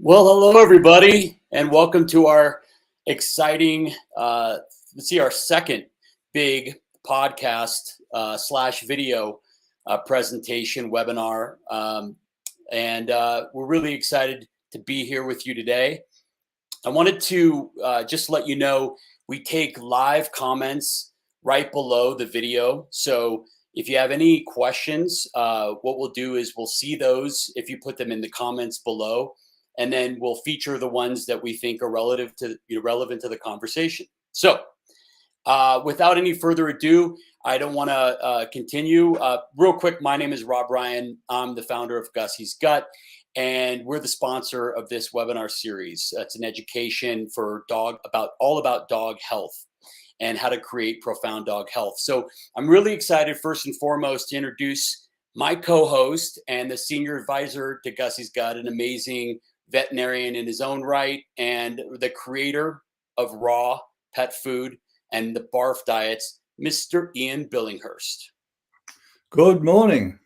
Well, hello everybody, and welcome to our exciting, our second big podcast slash video presentation webinar, and we're really excited to be here with you today. I wanted to just let you know we take live comments right below the video, so if you have any questions, what we'll do is we'll see those if you put them in the comments below. And then we'll feature the ones that we think are relevant to the conversation. So without any further ado, I don't want to continue. Real quick, my name is Rob Ryan. I'm the founder of Gussie's Gut, and we're the sponsor of this webinar series. It's an education for all about dog health and how to create profound dog health. So I'm really excited, first and foremost, to introduce my co-host and the senior advisor to Gussie's Gut, an amazing veterinarian in his own right, and the creator of raw pet food and the barf diets, Mr. Ian Billinghurst. Good morning.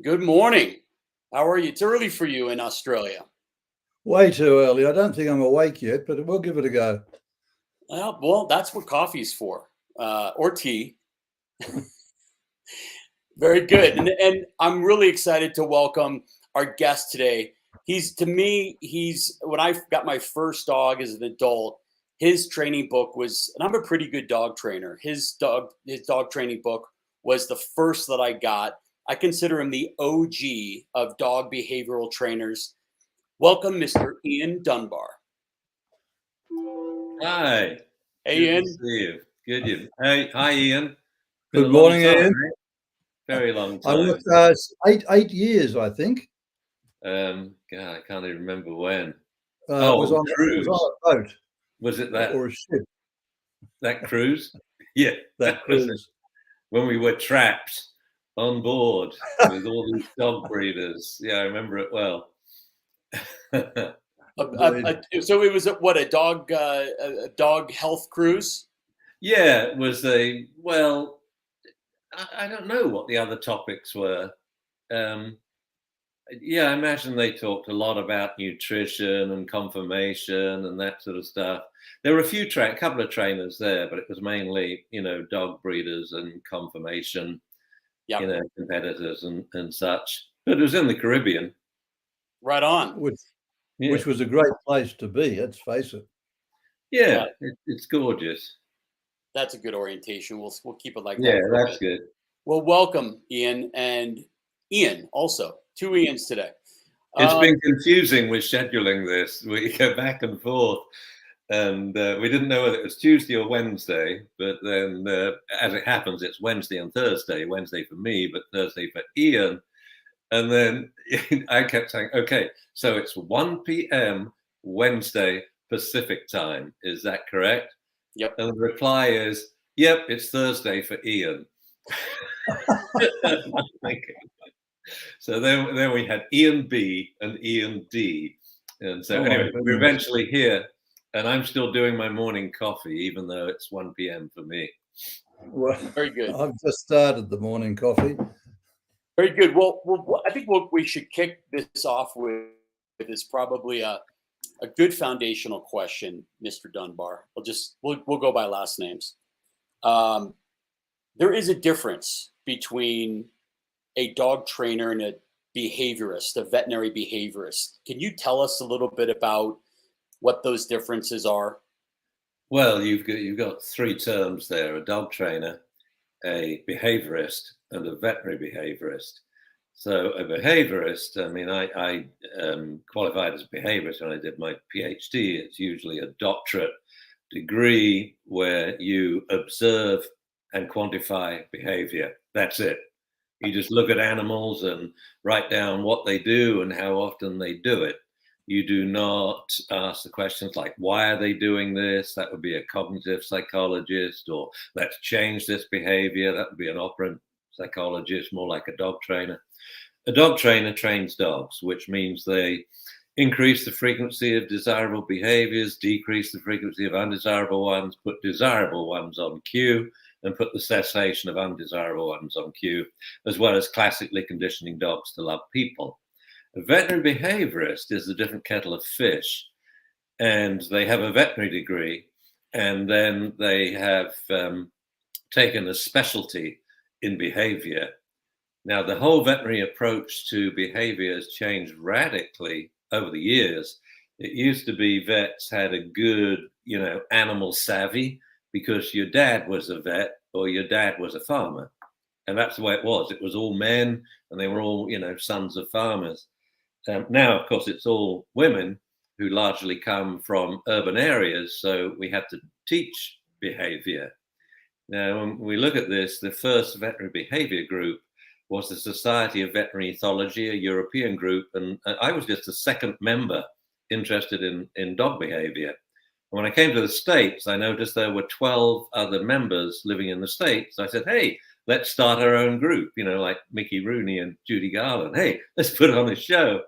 Good morning. How are you? It's early for you in Australia. Way too early. I don't think I'm awake yet, but we'll give it a go. Well, that's what coffee's for, or tea. Very good. And I'm really excited to welcome our guest today. When I got my first dog as an adult, his training book was, and I'm a pretty good dog trainer. His dog training book was the first that I got. I consider him the OG of dog behavioral trainers. Welcome, Mr. Ian Dunbar. Hi. Hey, Good Ian. to see you. Good. Hey, hi, Ian. Good morning, Ian. Very long I time. worked 8 years, I think. God, I can't even remember when. It was on a boat. Was it that? Or a ship. That cruise? Yeah, that was cruise. it. When we were trapped on board with all these dog breeders. Yeah, I remember it well. So it was a dog health cruise? Yeah, it was I don't know what the other topics were. I imagine they talked a lot about nutrition and conformation and that sort of stuff. There were a couple of trainers there, but it was mainly, dog breeders and conformation, competitors and such. But it was in the Caribbean. Right on. Which was a great place to be, let's face it. Yeah, it's gorgeous. That's a good orientation. We'll keep it like that. Yeah, that's good. Well, welcome, Ian, and Ian also. Two Ians today. It's been confusing with scheduling this. We go back and forth, and we didn't know whether it was Tuesday or Wednesday. But then, as it happens, it's Wednesday and Thursday. Wednesday for me, but Thursday for Ian. And then I kept saying, okay, so it's 1 p.m. Wednesday Pacific time. Is that correct? Yep. And the reply is, yep, it's Thursday for Ian. So then we had Ian B and Ian D. And so anyway, we're eventually here, and I'm still doing my morning coffee, even though it's 1 p.m. for me. Well, very good. I've just started the morning coffee. Very good. Well, I think what we should kick this off with is probably a good foundational question, Mr. Dunbar. We'll go by last names. There is a difference between a dog trainer and a behaviorist, a veterinary behaviorist. Can you tell us a little bit about what those differences are? Well, you've got three terms there: a dog trainer, a behaviorist, and a veterinary behaviorist. So a behaviorist, I mean, I qualified as a behaviorist when I did my PhD. It's usually a doctorate degree where you observe and quantify behavior. That's it. You just look at animals and write down what they do and how often they do it. You do not ask the questions like, why are they doing this? That would be a cognitive psychologist. Or let's change this behavior. That would be an operant psychologist, more like a dog trainer. A dog trainer trains dogs, which means they increase the frequency of desirable behaviors, decrease the frequency of undesirable ones, put desirable ones on cue, and put the cessation of undesirable ones on cue, as well as classically conditioning dogs to love people. A veterinary behaviorist is a different kettle of fish, and they have a veterinary degree, and then they have taken a specialty in behavior. Now, the whole veterinary approach to behavior has changed radically over the years. It used to be vets had a good, animal savvy because your dad was a vet or your dad was a farmer. And that's the way it was. It was all men and they were all, sons of farmers. Now, of course, it's all women who largely come from urban areas. So we have to teach behavior. Now, when we look at this, the first veterinary behavior group was the Society of Veterinary Ethology, a European group. And I was just a second member interested in dog behavior. And when I came to the States, I noticed there were 12 other members living in the States. I said, hey, let's start our own group, like Mickey Rooney and Judy Garland. Hey, let's put on a show.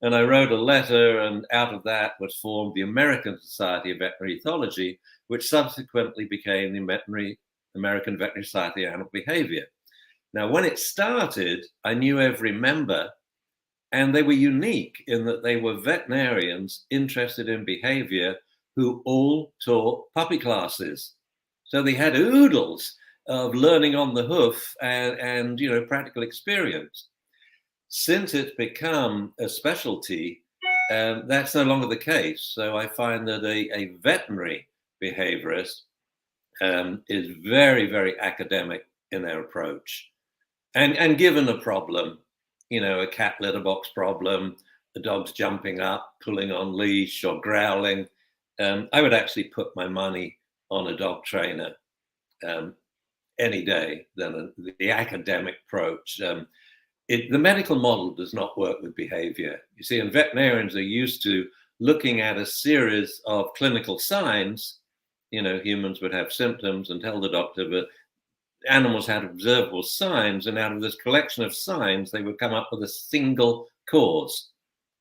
And I wrote a letter, and out of that was formed the American Society of Veterinary Ethology, which subsequently became the American Veterinary Society of Animal Behavior. Now, when it started, I knew every member, and they were unique in that they were veterinarians interested in behavior who all taught puppy classes. So they had oodles of learning on the hoof and practical experience. Since it's become a specialty, that's no longer the case. So I find that a veterinary behaviorist is very, very academic in their approach. And given a problem, a cat litter box problem, the dog's jumping up, pulling on leash or growling, I would actually put my money on a dog trainer any day than the academic approach. The medical model does not work with behavior. You see, and veterinarians are used to looking at a series of clinical signs. Humans would have symptoms and tell the doctor, but animals had observable signs, and out of this collection of signs, they would come up with a single cause,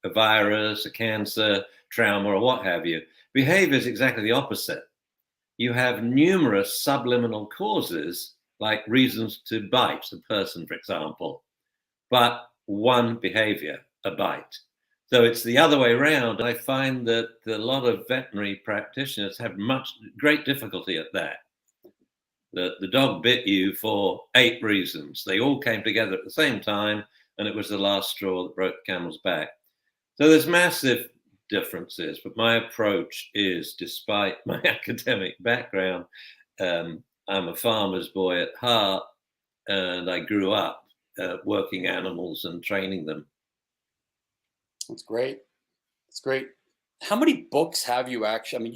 a virus, a cancer, trauma, or what have you. Behavior is exactly the opposite. You have numerous subliminal causes, like reasons to bite a person, for example, but one behavior, a bite. So it's the other way around. I find that a lot of veterinary practitioners have great difficulty at that. The dog bit you for 8 reasons. They all came together at the same time, and it was the last straw that broke the camel's back. So there's massive differences, but my approach is, despite my academic background, I'm a farmer's boy at heart, and I grew up working animals and training them. That's great. That's great. How many books have you actually? I mean,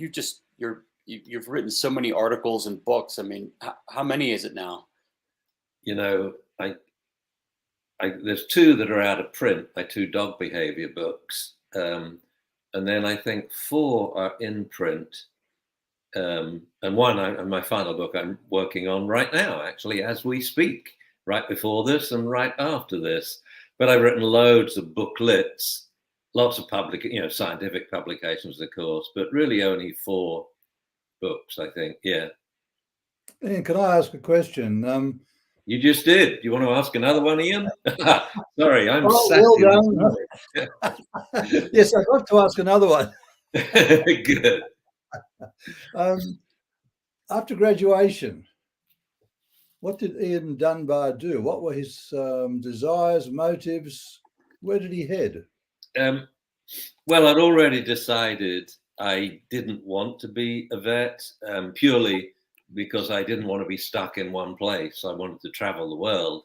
you've written so many articles and books. I mean, how many is it now? There's 2 that are out of print, my 2 dog behavior books. And then I think 4 are in print. And my final book I'm working on right now, actually, as we speak, right before this and right after this. But I've written loads of booklets, lots of scientific publications, of course, but really only 4 books, I think. Yeah. Ian, can I ask a question? You just did. You want to ask another one, Ian? Sorry, I'm well done. Yes, I'd love to ask another one. Good. After graduation, what did Ian Dunbar do? What were his desires, motives? Where did he head? Well, I'd already decided I didn't want to be a vet, purely because I didn't want to be stuck in one place. I wanted to travel the world,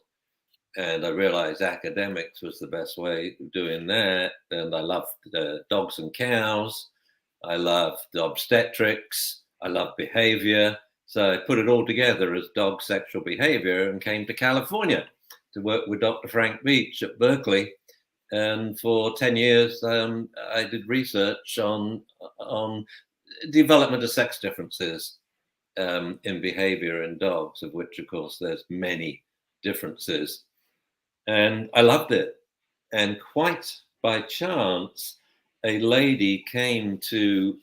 and I realized academics was the best way of doing that. And I loved dogs and cows. I loved obstetrics. I loved behavior. So I put it all together as dog sexual behavior and came to California to work with Dr. Frank Beach at Berkeley. And for 10 years, I did research on development of sex differences in behavior in dogs, of which, of course, there's many differences. And I loved it. And quite by chance, a lady came to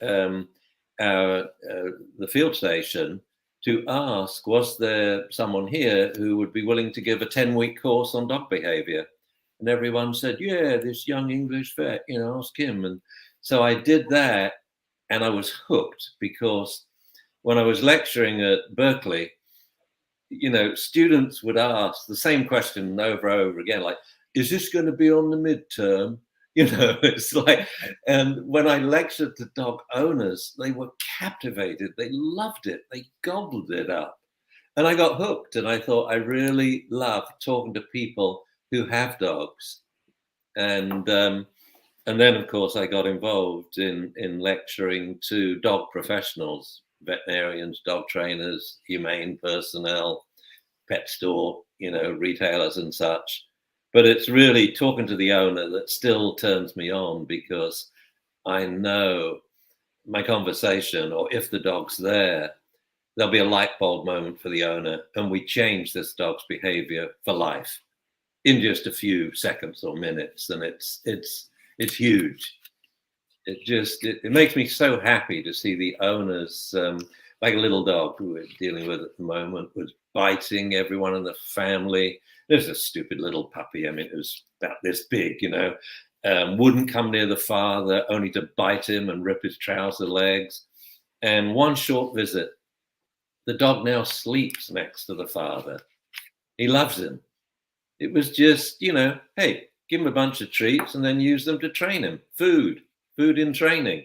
the field station to ask, was there someone here who would be willing to give a 10-week course on dog behavior? And everyone said, yeah, this young English vet, ask him. And so I did that, and I was hooked, because when I was lecturing at Berkeley, students would ask the same question over and over again, like, is this going to be on the midterm? It's like, and when I lectured to dog owners, they were captivated. They loved it. They gobbled it up. And I got hooked, and I thought I really love talking to people who have dogs. And then, of course, I got involved in lecturing to dog professionals, veterinarians, dog trainers, humane personnel, pet store, retailers and such. But it's really talking to the owner that still turns me on, because I know my conversation, or if the dog's there, there'll be a light bulb moment for the owner, and we change this dog's behavior for life in just a few seconds or minutes. And it's huge. It makes me so happy to see the owners, like a little dog who we're dealing with at the moment, was biting everyone in the family. There's a stupid little puppy. I mean, it was about this big, wouldn't come near the father, only to bite him and rip his trouser legs. And one short visit, the dog now sleeps next to the father. He loves him. It was just, hey, give him a bunch of treats and then use them to train him. Food in training.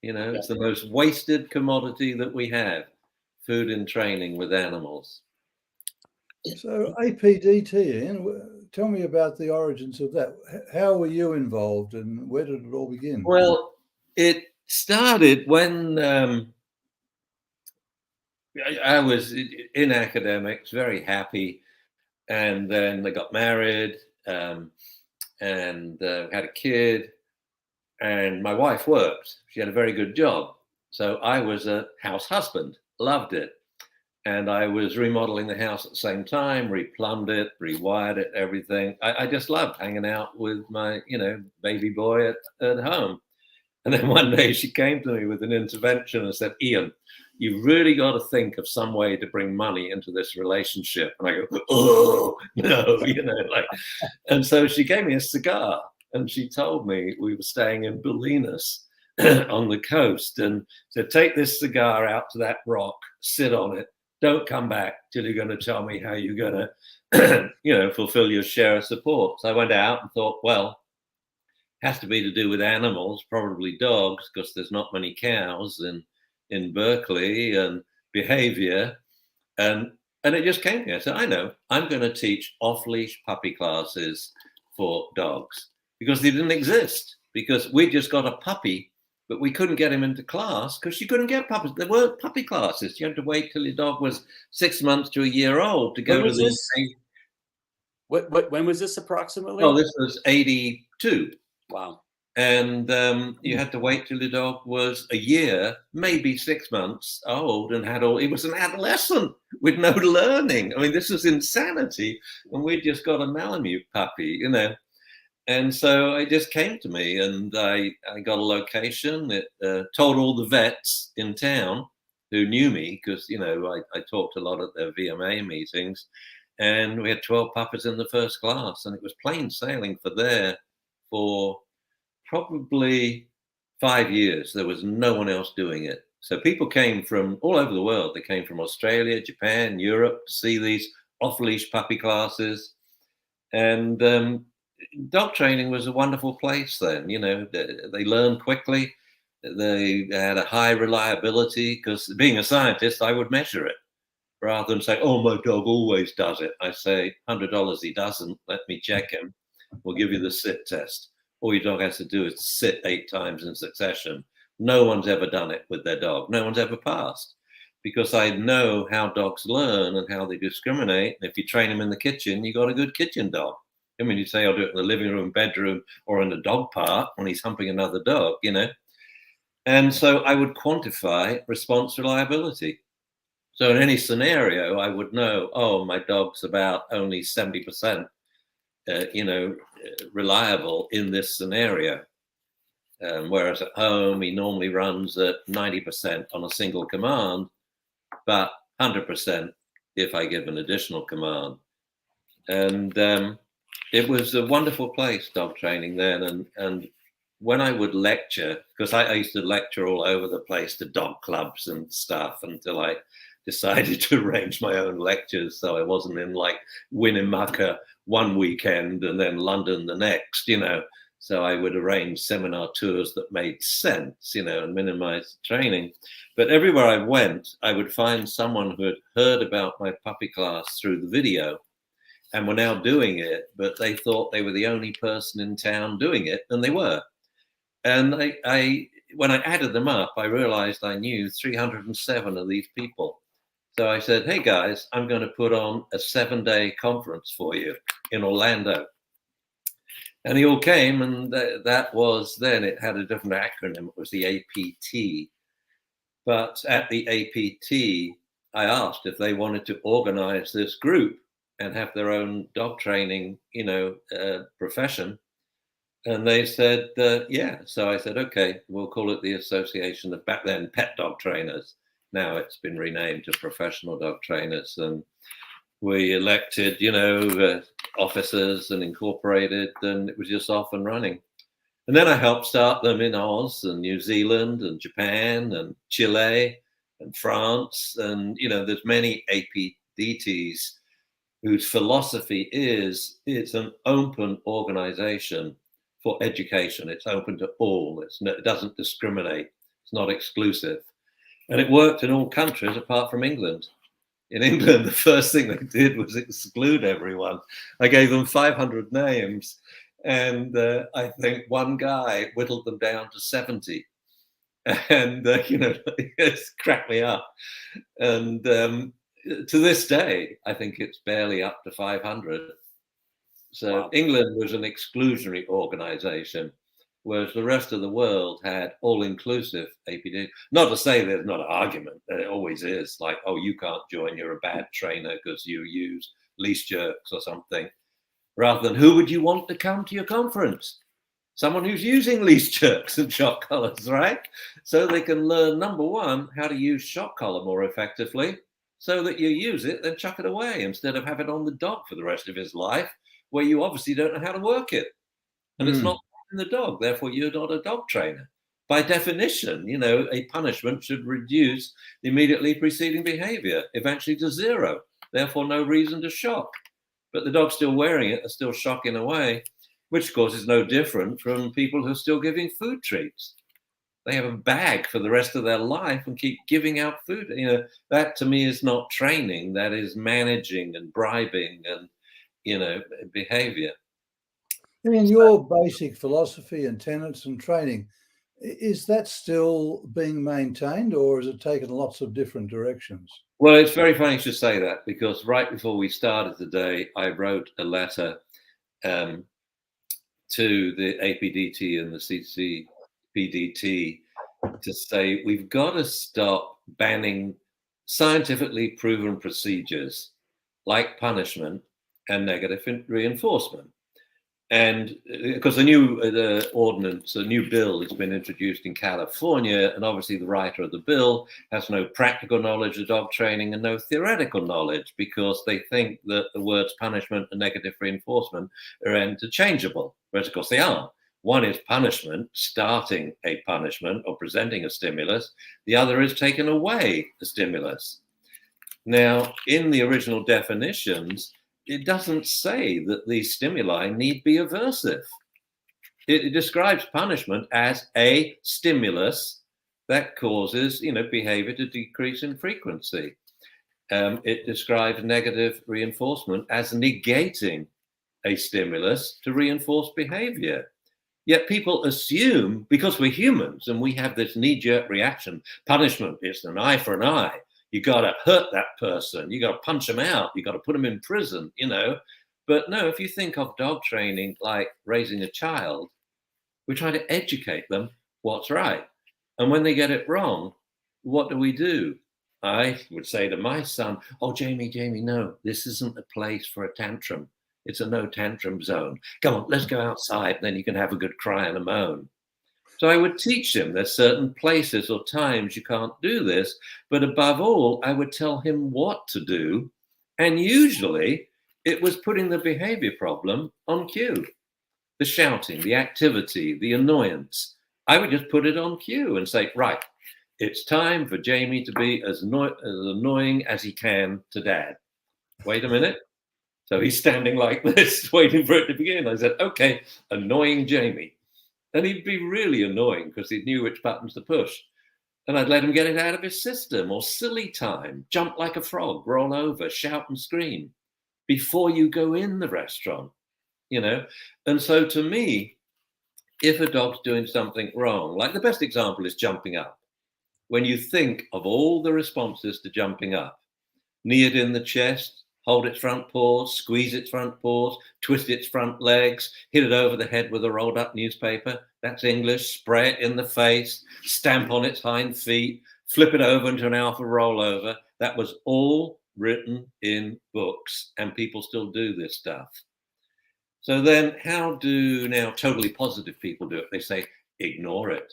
It's the most wasted commodity that we have, food in training with animals. So APDT, Ian, tell me about the origins of that. How were you involved, and where did it all begin? Well, it started when I was in academics, very happy. And then I got married and had a kid. And my wife worked. She had a very good job. So I was a house husband, loved it. And I was remodeling the house at the same time, replumbed it, rewired it, everything. I just loved hanging out with my, baby boy at home. And then one day she came to me with an intervention and said, Ian, you've really got to think of some way to bring money into this relationship. And I go, oh, no, and so she gave me a cigar, and she told me, we were staying in Billinghurst on the coast, and said, take this cigar out to that rock, sit on it. Don't come back till you're going to tell me how you're going to, fulfill your share of support. So I went out and thought, well, has to be to do with animals, probably dogs, because there's not many cows in Berkeley, and behavior. And it just came to me. I said, I know, I'm going to teach off-leash puppy classes for dogs, because they didn't exist, because we just got a puppy, but we couldn't get him into class because you couldn't get puppies. There weren't puppy classes. You had to wait till your dog was 6 months to a year old to go to this. When was this approximately? Oh, this was 82. Wow. And you had to wait till the dog was a year, maybe 6 months old, and he was an adolescent with no learning. I mean, this is insanity. And we just got a Malamute puppy, And so it just came to me, and I got a location. It told all the vets in town who knew me, because, I talked a lot at their VMA meetings, and we had 12 puppies in the first class, and it was plain sailing for probably 5 years. There was no one else doing it. So people came from all over the world. They came from Australia, Japan, Europe to see these off-leash puppy classes. And dog training was a wonderful place then. They learned quickly. They had a high reliability, because being a scientist, I would measure it rather than say, oh, my dog always does it. I say, $100 he doesn't. Let me check him. We'll give you the sit test. All your dog has to do is sit 8 times in succession. No one's ever done it with their dog. No one's ever passed, because I know how dogs learn and how they discriminate. And if you train them in the kitchen, you got a good kitchen dog. I mean, you say, I'll do it in the living room, bedroom, or in the dog park when he's humping another dog, And so I would quantify response reliability. So in any scenario, I would know, oh, my dog's about only 70%, reliable in this scenario. Whereas at home, he normally runs at 90% on a single command, but 100% if I give an additional command. And it was a wonderful place, dog training then. And when I would lecture, because I used to lecture all over the place to dog clubs and stuff until I decided to arrange my own lectures, so I wasn't in like Winnemucca one weekend and then London the next, So I would arrange seminar tours that made sense, and minimize training. But everywhere I went, I would find someone who had heard about my puppy class through the video and were now doing it, but they thought they were the only person in town doing it, and they were. And when I added them up, I realized I knew 307 of these people. So I said, hey guys, I'm going to put on a 7-day conference for you in Orlando. And they all came, and that was then, it had a different acronym. It was the APT. But at the APT, I asked if they wanted to organize this group and have their own dog training, profession. And they said, yeah. So I said, okay, we'll call it the Association of, back then, Pet Dog Trainers. Now it's been renamed to Professional Dog Trainers. And we elected, officers and incorporated, and it was just off and running. And then I helped start them in Oz and New Zealand and Japan and Chile and France. And, there's many APDTs whose philosophy is it's an open organization for education. It's open to all. It doesn't discriminate. It's not exclusive. And it worked in all countries apart from England. In England, the first thing they did was exclude everyone. I gave them 500 names, and I think one guy whittled them down to 70. And, it's cracked me up. And to this day, I think it's barely up to 500. So wow. England was an exclusionary organization, whereas the rest of the world had all-inclusive APD. Not to say there's not an argument, there always is, like, oh, you can't join, you're a bad trainer because you use leash jerks or something, rather than who would you want to come to your conference? Someone who's using leash jerks and shock collars, right? So they can learn, number one, how to use shock collar more effectively, so that you use it, then chuck it away instead of have it on the dog for the rest of his life, where you obviously don't know how to work it. And it's not the dog, therefore you're not a dog trainer. By definition, a punishment should reduce the immediately preceding behavior, eventually to zero, therefore no reason to shock. But the dog's still wearing it, are still shocking away, which of course is no different from people who are still giving food treats. They have a bag for the rest of their life and keep giving out food. That to me is not training, that is managing and bribing and, behavior. In your basic philosophy and tenets and training, is that still being maintained, or has it taken lots of different directions? Well, it's very funny you should say that, because right before we started today, I wrote a letter to the APDT and the CCPDT to say we've got to stop banning scientifically proven procedures like punishment and negative reinforcement. And because the new ordinance, a new bill has been introduced in California, and obviously the writer of the bill has no practical knowledge of dog training and no theoretical knowledge, because they think that the words punishment and negative reinforcement are interchangeable, whereas of course they aren't. One is punishment, starting a punishment or presenting a stimulus. The other is taking away the stimulus. Now, in the original definitions, it doesn't say that these stimuli need be aversive. It describes punishment as a stimulus that causes, behavior to decrease in frequency. It describes negative reinforcement as negating a stimulus to reinforce behavior. Yet people assume, because we're humans and we have this knee-jerk reaction, punishment is an eye for an eye. You got to hurt that person. You got to punch them out. You got to put them in prison, But no, if you think of dog training like raising a child, we try to educate them what's right. And when they get it wrong, what do? I would say to my son, oh, Jamie, no, this isn't a place for a tantrum. It's a no tantrum zone. Come on, let's go outside. Then you can have a good cry and a moan. So I would teach him there's certain places or times you can't do this, but above all, I would tell him what to do. And usually It was putting the behavior problem on cue. The shouting, the activity, the annoyance. I would just put it on cue and say, right, it's time for Jamie to be as annoying as he can to Dad. Wait a minute. So he's standing like this, waiting for it to begin. I said, okay, annoying Jamie. And he'd be really annoying because he knew which buttons to push. And I'd let him get it out of his system. Or silly time, jump like a frog, roll over, shout and scream before you go in the restaurant, you know? And so to me, if a dog's doing something wrong, like the best example is jumping up. When you think of all the responses to jumping up, knee it in the chest, hold its front paws, squeeze its front paws, twist its front legs, hit it over the head with a rolled up newspaper. That's English. Spray it in the face, stamp on its hind feet, flip it over into an alpha rollover. That was all written in books, and people still do this stuff. So then how do now totally positive people do it? They say, ignore it,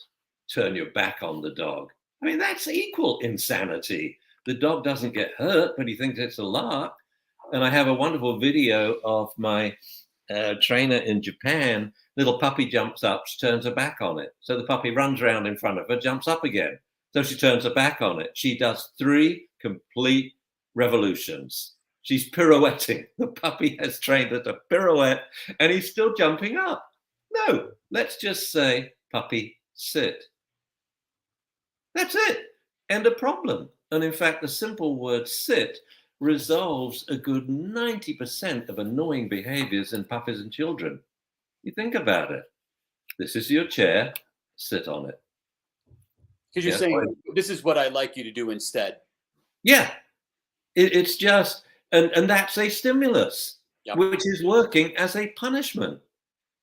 turn your back on the dog. I mean, that's equal insanity. The dog doesn't get hurt, but he thinks it's a lark. And I have a wonderful video of my trainer in Japan. Little puppy jumps up, she turns her back on it. So the puppy runs around in front of her, jumps up again. So she turns her back on it. She does 3 complete revolutions. She's pirouetting. The puppy has trained her to pirouette, and he's still jumping up. No, let's just say, puppy, sit. That's it. End of problem. And in fact, the simple word sit resolves a good 90% of annoying behaviors in puppies and children. You think about it. This is your chair, sit on it. Because you're saying, this is what I'd like you to do instead. Yeah, it's just, and that's a stimulus, Yep. which is working as a punishment.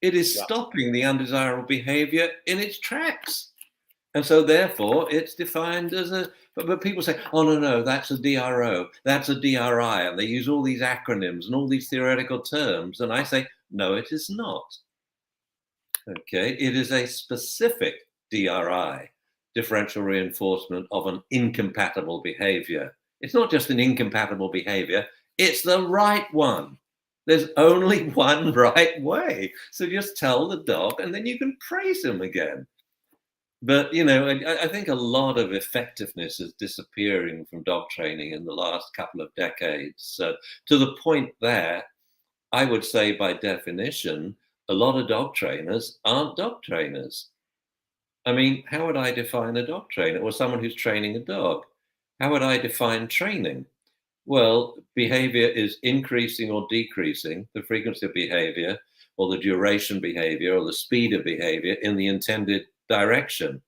It is Yep. stopping the undesirable behavior in its tracks. And so therefore it's defined as a, but people say, oh, no, that's a DRO, that's a DRI. And they use all these acronyms and all these theoretical terms. And I say, no, it is not. Okay, it is a specific DRI, differential reinforcement of an incompatible behavior. It's not just an incompatible behavior, it's the right one. There's only one right way. So just tell the dog and then you can praise him again. But, you know, I think a lot of effectiveness is disappearing from dog training in the last couple of decades. To the point that I would say by definition, a lot of dog trainers aren't dog trainers. I mean, how would I define a dog trainer or someone who's training a dog? How would I define training? Well, behavior is increasing or decreasing, the frequency of behavior or the duration behavior or the speed of behavior in the intended direction.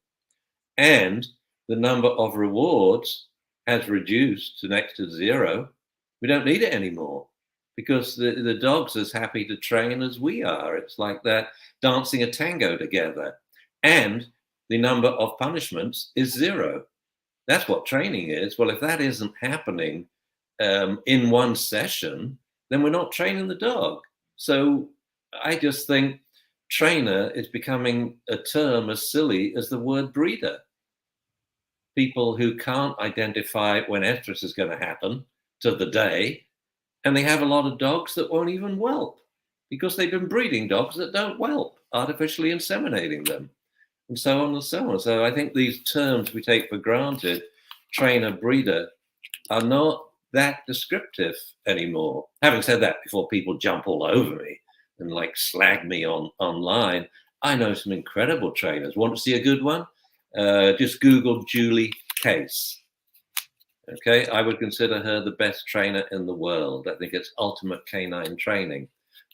And the number of rewards has reduced to next to 0. We don't need it anymore because the dog's as happy to train as we are. It's like that dancing a tango together. And the number of punishments is 0. That's what training is. Well, if that isn't happening in one session, then we're not training the dog. So I just think trainer is becoming a term as silly as the word breeder. People who can't identify when estrus is going to happen to the day, and they have a lot of dogs that won't even whelp because they've been breeding dogs that don't whelp, artificially inseminating them, and so on and so on. So I think these terms we take for granted, trainer, breeder, are not that descriptive anymore. Having said that, before people jump all over me and like slag me online, I know some incredible trainers. Want to see a good one? Just Google Julie Case. Okay, I would consider her the best trainer in the world. I think it's ultimate canine training.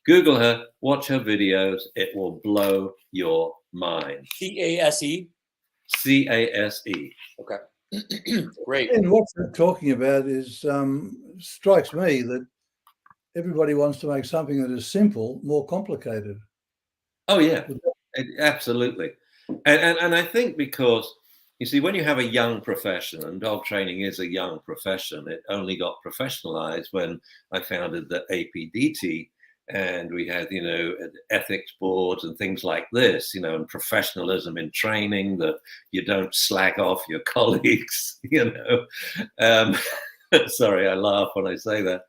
Google her, watch her videos. It will blow your mind. CASE? CASE. Okay. Great. And what they're talking about is, strikes me that everybody wants to make something that is simple more complicated. Oh, yeah, absolutely. And I think because, you see, when you have a young profession, and dog training is a young profession, it only got professionalized when I founded the APDT, and we had, you know, ethics boards and things like this, you know, and professionalism in training, that you don't slag off your colleagues, you know. Sorry, I laugh when I say that,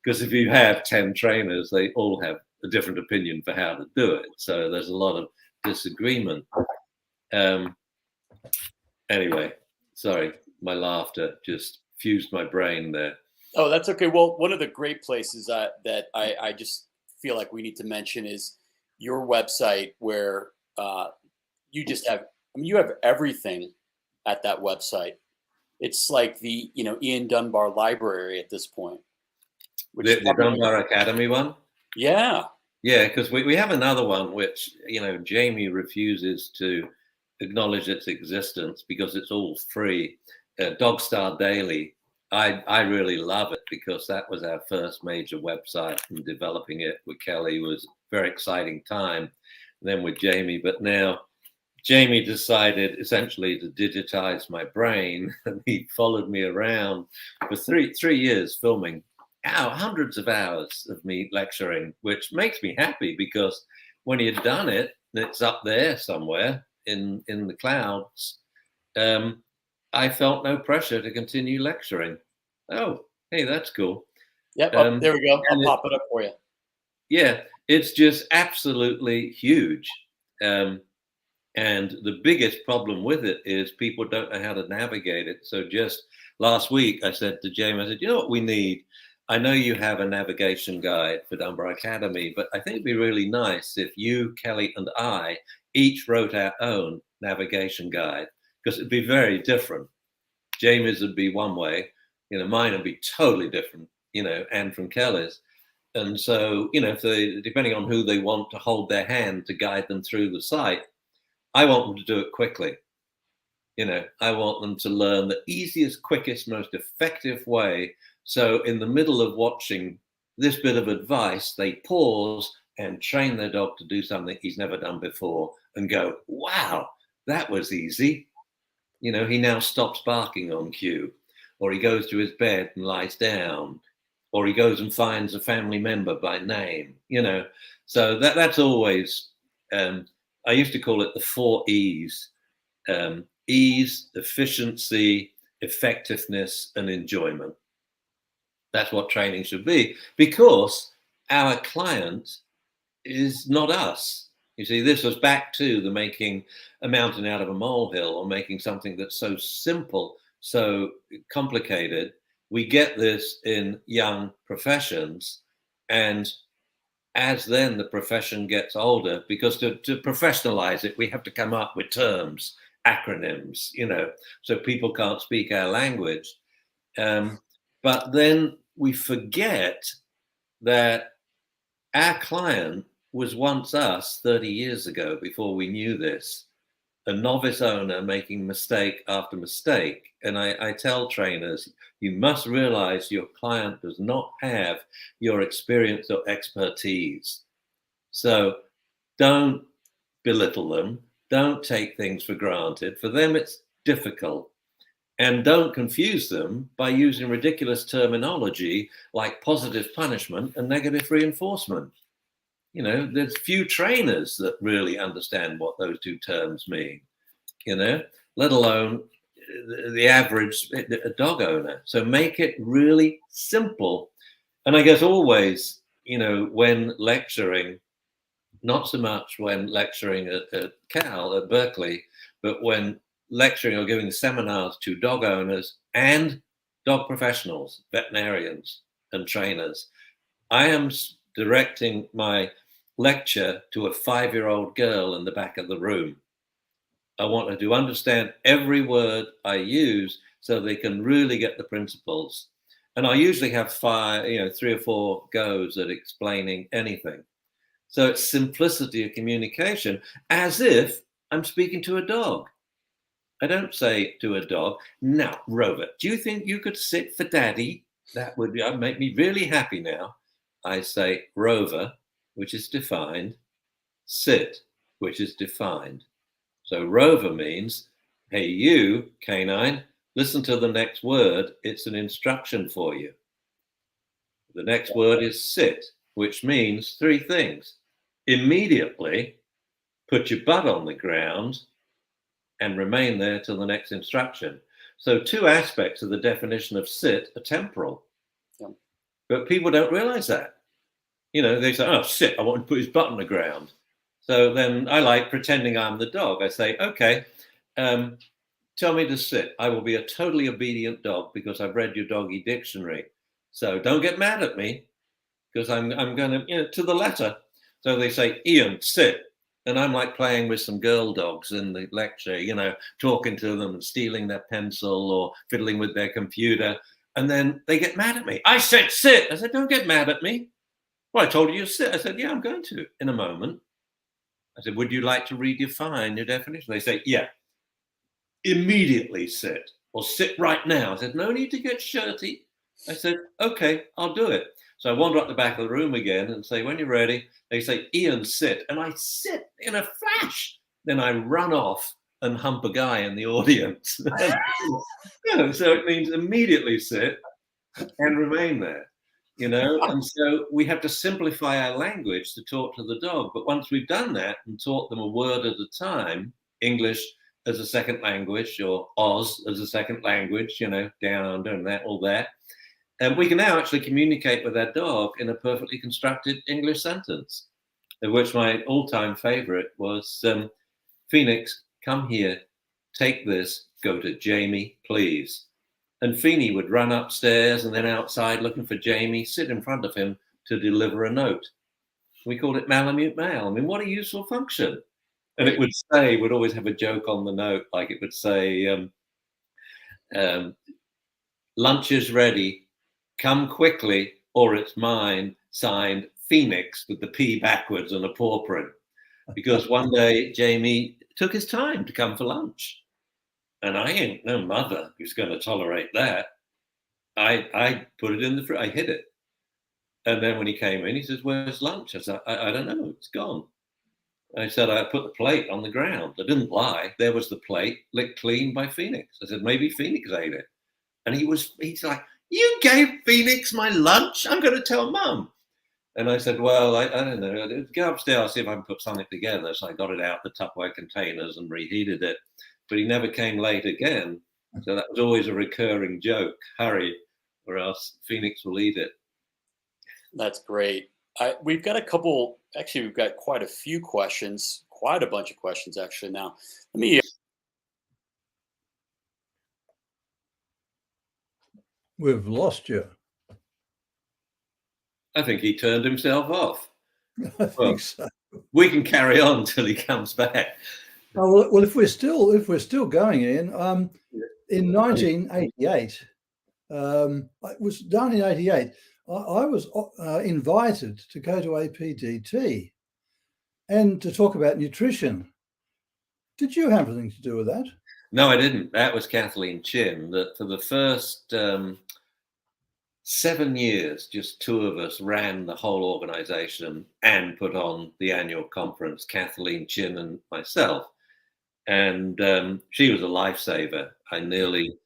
because if you have 10 trainers, they all have a different opinion for how to do it. So there's a lot of disagreement. Anyway, sorry, my laughter just fused my brain there. Oh, that's okay. Well, one of the great places that I just feel like we need to mention is your website, where you just have, I mean, you have everything at that website. It's like the, Ian Dunbar Library at this point. Which The Dunbar Academy one? Yeah. Yeah, because we have another one which, Jamie refuses to acknowledge its existence because it's all free. Dog Star Daily. I really love it because that was our first major website, and developing it with Kelly was a very exciting time. And then with Jamie, but now Jamie decided essentially to digitize my brain, and he followed me around for three years filming hundreds of hours of me lecturing, which makes me happy because when he had done it, it's up there somewhere in the clouds. I felt no pressure to continue lecturing. Oh, hey, that's cool. Yep. There we go. I'll pop it up for you. Yeah, it's just absolutely huge. And the biggest problem with it is people don't know how to navigate it. So just last week, I said to James, I said, you know what we need? I know you have a navigation guide for Dunbar Academy, but I think it'd be really nice if you, Kelly, and I each wrote our own navigation guide, because it'd be very different. Jamie's would be one way, mine would be totally different, and from Kelly's. And so, if they, depending on who they want to hold their hand to guide them through the site, I want them to do it quickly. I want them to learn the easiest, quickest, most effective way. So in the middle of watching this bit of advice, they pause and train their dog to do something he's never done before and go, wow, that was easy. He now stops barking on cue, or he goes to his bed and lies down, or he goes and finds a family member by name, So that's always, I used to call it the 4 E's: ease, efficiency, effectiveness, and enjoyment. That's what training should be, because our client is not us. You see, this was back to the making a mountain out of a molehill, or making something that's so simple, so complicated. We get this in young professions, and as then the profession gets older, because to professionalize it, we have to come up with terms, acronyms, so people can't speak our language. But then we forget that our client was once us 30 years ago, before we knew this, a novice owner making mistake after mistake. And I tell trainers, you must realize your client does not have your experience or expertise. So don't belittle them. Don't take things for granted. For them, it's difficult. And don't confuse them by using ridiculous terminology like positive punishment and negative reinforcement. There's few trainers that really understand what those two terms mean, let alone the average dog owner. So make it really simple. And I guess always, when lecturing, not so much when lecturing at Cal, at Berkeley, but when lecturing or giving seminars to dog owners and dog professionals, veterinarians and trainers, I am directing my lecture to a 5-year-old girl in the back of the room. I want her to understand every word I use so they can really get the principles. And I usually have 3 or 4 goes at explaining anything. So it's simplicity of communication, as if I'm speaking to a dog. I don't say to a dog, now, Rover, do you think you could sit for daddy? That would make me really happy now. I say Rover, which is defined, sit, which is defined. So Rover means, hey, you, canine, listen to the next word. It's an instruction for you. The next word is sit, which means 3 things. Immediately put your butt on the ground and remain there till the next instruction. So 2 aspects of the definition of sit are temporal. Yeah. But people don't realize that. They say, oh, sit, I want to put his butt on the ground. So then I like pretending I'm the dog. I say, okay, tell me to sit. I will be a totally obedient dog because I've read your doggy dictionary. So don't get mad at me because I'm going to, to the letter. So they say, Ian, sit. And I'm like playing with some girl dogs in the lecture, talking to them and stealing their pencil or fiddling with their computer. And then they get mad at me. I said, sit. I said, don't get mad at me. Well, I told you to sit. I said, yeah, I'm going to in a moment. I said, would you like to redefine your definition? They say, yeah. Immediately sit or sit right now. I said, no need to get shirty. I said, okay, I'll do it. So I wander up the back of the room again and say, when you're ready, they say, Ian, sit. And I sit in a flash. Then I run off and hump a guy in the audience. So it means immediately sit and remain there, And so we have to simplify our language to talk to the dog. But once we've done that and taught them a word at a time, English as a second language or Oz as a second language, down under and that, all that. And we can now actually communicate with our dog in a perfectly constructed English sentence, of which my all-time favorite was, Phoenix, come here, take this, go to Jamie, please. And Feeny would run upstairs and then outside looking for Jamie, sit in front of him to deliver a note. We called it Malamute Mail. I mean, what a useful function. And it would say, would always have a joke on the note, like it would say, lunch is ready, come quickly, or it's mine, signed Phoenix with the P backwards and a paw print. Because one day Jamie took his time to come for lunch. And I ain't no mother who's going to tolerate that. I put it in the fridge, I hid it. And then when he came in, he says, where's lunch? I said, I don't know, it's gone. I said, I put the plate on the ground. I didn't lie. There was the plate licked clean by Phoenix. I said, maybe Phoenix ate it. And he's like, you gave Phoenix my lunch? I'm going to tell Mum. And I said, well, I don't know. Go upstairs, see if I can put something together. So I got it out the Tupperware containers and reheated it. But he never came late again. So that was always a recurring joke. Hurry, or else Phoenix will eat it. That's great. We've got we've got quite a few questions, quite a bunch of questions actually now. Let me. We've lost you. I think he turned himself off. I think so. We can carry on till he comes back. Oh, well, if we're still going in 1988, it was 1988. I was invited to go to APDT and to talk about nutrition. Did you have anything to do with that? No, I didn't. That was Kathleen Chin. That for the first 7 years, just 2 of us ran the whole organization and put on the annual conference, Kathleen Chin and myself. And she was a lifesaver. I nearly,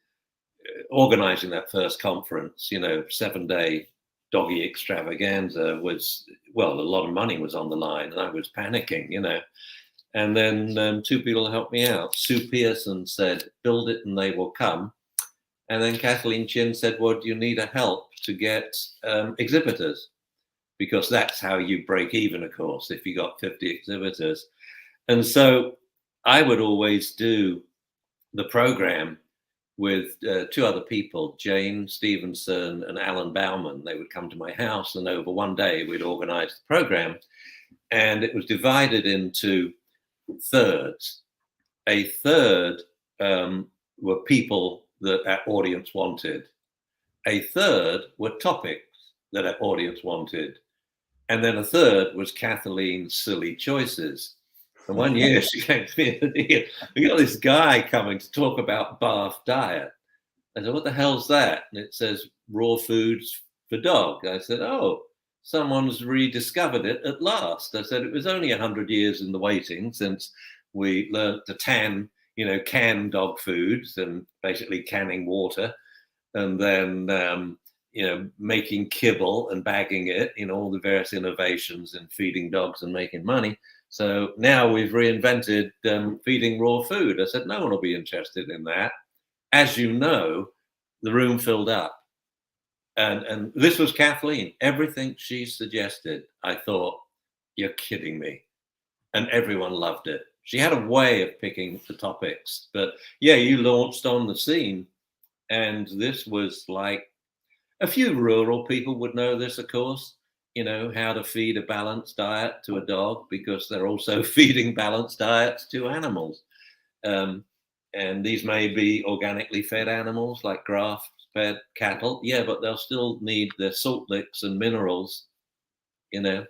organizing that first conference, 7-day doggy extravaganza was, well, a lot of money was on the line and I was panicking, And then 2 people helped me out. Sue Pearson said, build it and they will come. And then Kathleen Chin said, well, do you need a help to get exhibitors? Because that's how you break even, of course, if you got 50 exhibitors. And so I would always do the program with 2 other people, Jane Stevenson and Alan Bauman. They would come to my house and over one day we'd organize the program. And it was divided into thirds. A third were people that our audience wanted. A third were topics that our audience wanted. And then a third was Kathleen's silly choices. And one year she came to me and we got this guy coming to talk about Bath diet. I said, what the hell's that? And it says raw foods for dog. I said, oh, someone's rediscovered it at last. I said, it was only 100 years in the waiting since we learned to can dog foods and basically canning water. And then, making kibble and bagging it, all the various innovations in feeding dogs and making money. So now we've reinvented feeding raw food. I said, no one will be interested in that. as you know, the room filled up. And this was Kathleen. Everything she suggested, I thought, you're kidding me. And everyone loved it. She had a way of picking the topics. But yeah, you launched on the scene. And this was like, a few rural people would know this, of course, you know, how to feed a balanced diet to a dog, because they're also feeding balanced diets to animals. And these may be organically fed animals like grass-fed cattle. Yeah, but they'll still need their salt licks and minerals, you know,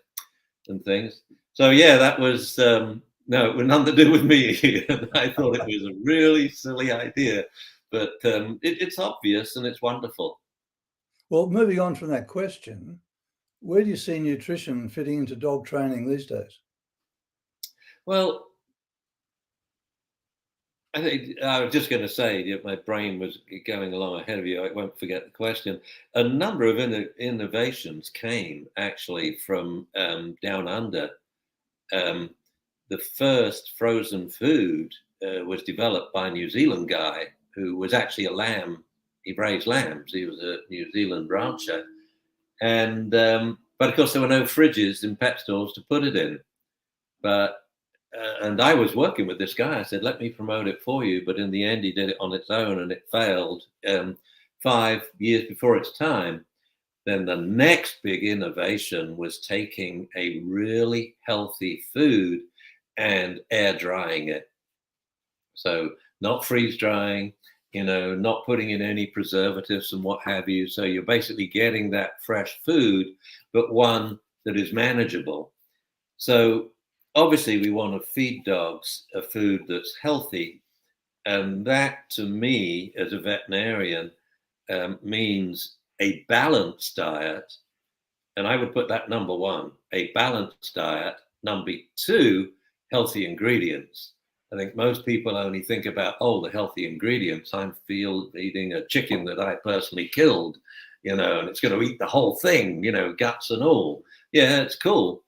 and things. So yeah, that was, no, it was nothing to do with me. I thought it was a really silly idea, but it's obvious and it's wonderful. Well, moving on from that question, where do you see nutrition fitting into dog training these days? Well, I think I was just going to say, my brain was going along ahead of you. I won't forget the question. A number of innovations came actually from down under. The first frozen food was developed by a New Zealand guy who was actually a lamb. He raised lambs. He was a New Zealand rancher. And but of course, there were no fridges in pet stores to put it in. But and I was working with this guy. I said, let me promote it for you. But in the end, he did it on its own and it failed 5 years before its time. Then the next big innovation was taking a really healthy food and air drying it. So not freeze drying, you know, not putting in any preservatives and what have you. So you're basically getting that fresh food, but one that is manageable. So obviously we want to feed dogs a food that's healthy. And that to me, as a veterinarian, means a balanced diet. And I would put that number one, a balanced diet. Number two, healthy ingredients. I think most people only think about, oh, the healthy ingredients. I'm eating a chicken that I personally killed, you know, and it's going to eat the whole thing, you know, guts and all. Yeah, it's cool.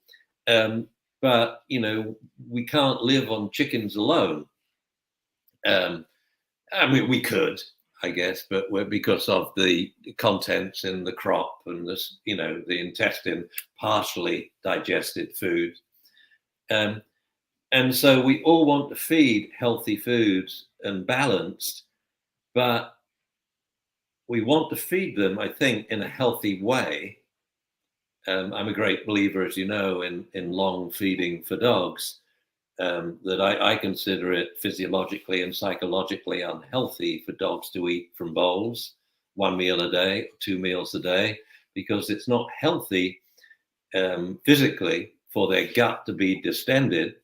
But, you know, we can't live on chickens alone. I mean, we could, I guess, but because of the contents in the crop and this, you know, the intestine, partially digested food. And so we all want to feed healthy foods and balanced, but we want to feed them, I think, in a healthy way. I'm a great believer, as you know, in long feeding for dogs. That I consider it physiologically and psychologically unhealthy for dogs to eat from bowls, 1 meal a day, 2 meals a day, because it's not healthy physically for their gut to be distended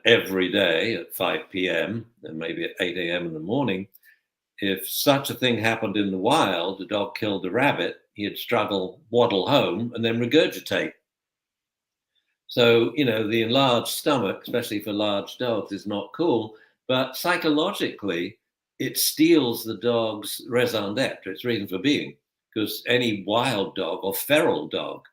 every day at 5 p.m. and maybe at 8 a.m. in the morning. If such a thing happened in the wild, the dog killed a rabbit, he'd struggle, waddle home, and then regurgitate. So, you know, the enlarged stomach, especially for large dogs, is not cool. But psychologically, it steals the dog's raison d'etre, its reason for being, because any wild dog or feral dog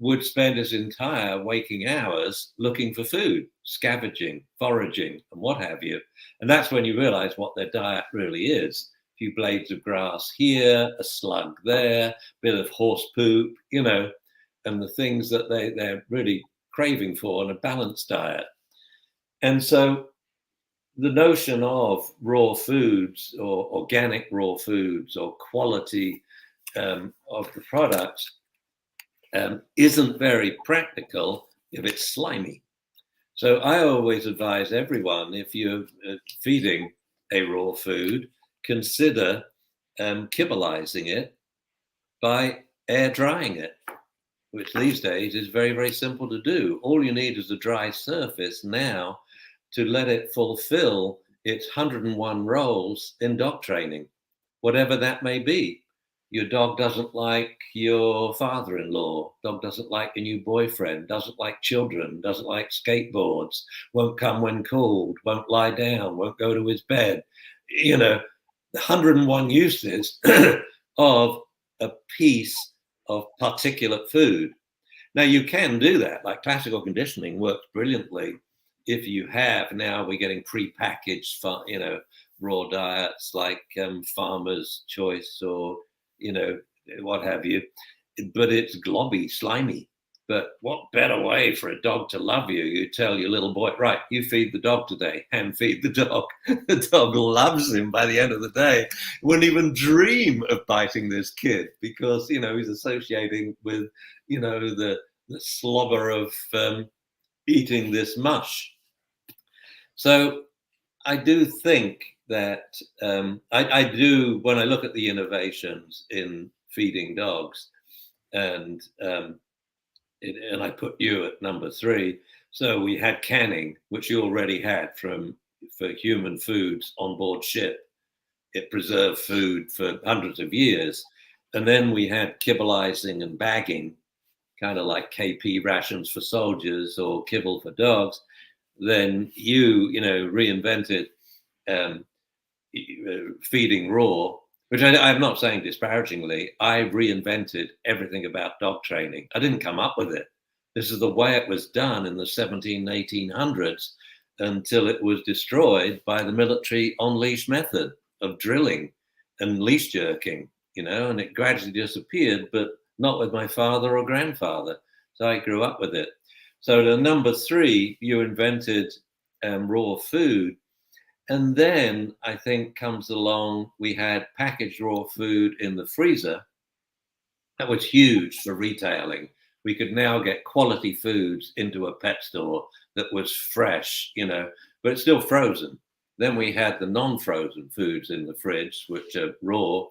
would spend his entire waking hours looking for food, scavenging, foraging, and what have you. And that's when you realize what their diet really is. A few blades of grass here, a slug there, a bit of horse poop, you know, and the things that they're really craving for in a balanced diet. And so the notion of raw foods or organic raw foods or quality of the products isn't very practical if it's slimy. So I always advise everyone, if you're feeding a raw food, consider kibbolizing it by air drying it, which these days is very, very simple to do. All you need is a dry surface now to let it fulfill its 101 roles in dog training, whatever that may be. Your dog doesn't like your father-in-law, dog doesn't like your new boyfriend, doesn't like children, doesn't like skateboards, won't come when called, won't lie down, won't go to his bed. You know, the 101 uses of a piece of particulate food. Now you can do that, like classical conditioning works brilliantly if you have, now we're getting pre-packaged, you know, raw diets like Farmer's Choice or, what have you. But it's globby, slimy. But what better way for a dog to love you? You tell your little boy, right, you feed the dog today, hand feed the dog. The dog loves him by the end of the day. Wouldn't even dream of biting this kid because, he's associating with, the slobber of eating this mush. So I do think that I do, when I look at the innovations in feeding dogs, and I put you at number 3. So we had canning, which you already had for human foods on board ship. It preserved food for hundreds of years. And then we had kibblizing and bagging, kind of like KP rations for soldiers or kibble for dogs. Then you reinvented feeding raw, which I'm not saying disparagingly. I reinvented everything about dog training. I didn't come up with it. This is the way it was done in the 1800s until it was destroyed by the military on-leash method of drilling and leash jerking, and it gradually disappeared, but not with my father or grandfather. So I grew up with it. So the number 3, you invented raw food. And then I think comes along, we had packaged raw food in the freezer. That was huge for retailing. We could now get quality foods into a pet store that was fresh, but it's still frozen. Then we had the non-frozen foods in the fridge, which are raw.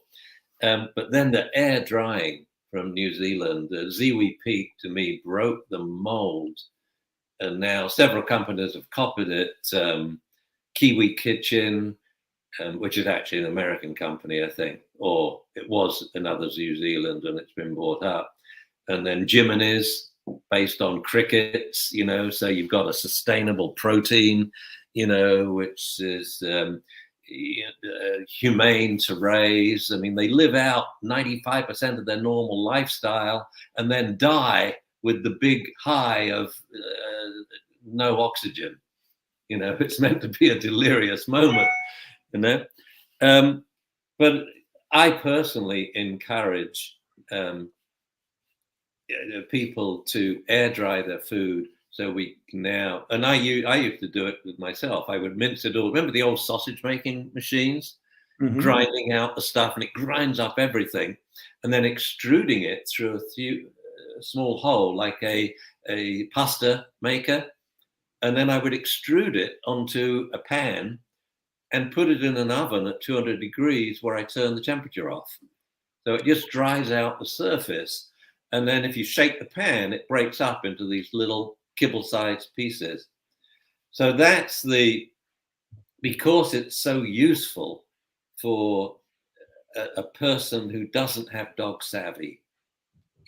But then the air drying from New Zealand, Ziwi Peak, to me, broke the mold. And now several companies have copied it. Kiwi Kitchen, which is actually an American company, I think, or it was another New Zealand and it's been bought up. And then Jiminy's, based on crickets, so you've got a sustainable protein, which is humane to raise. I mean, they live out 95% of their normal lifestyle and then die with the big high of no oxygen. It's meant to be a delirious moment, But I personally encourage people to air dry their food so we can now, and I used to do it with myself. I would mince it all. Remember the old sausage making machines? Mm-hmm. Grinding out the stuff, and it grinds up everything, and then extruding it through a small hole like a pasta maker. And then I would extrude it onto a pan and put it in an oven at 200 degrees where I turn the temperature off. So it just dries out the surface. And then if you shake the pan, it breaks up into these little kibble-sized pieces. So that's because it's so useful for a person who doesn't have dog savvy.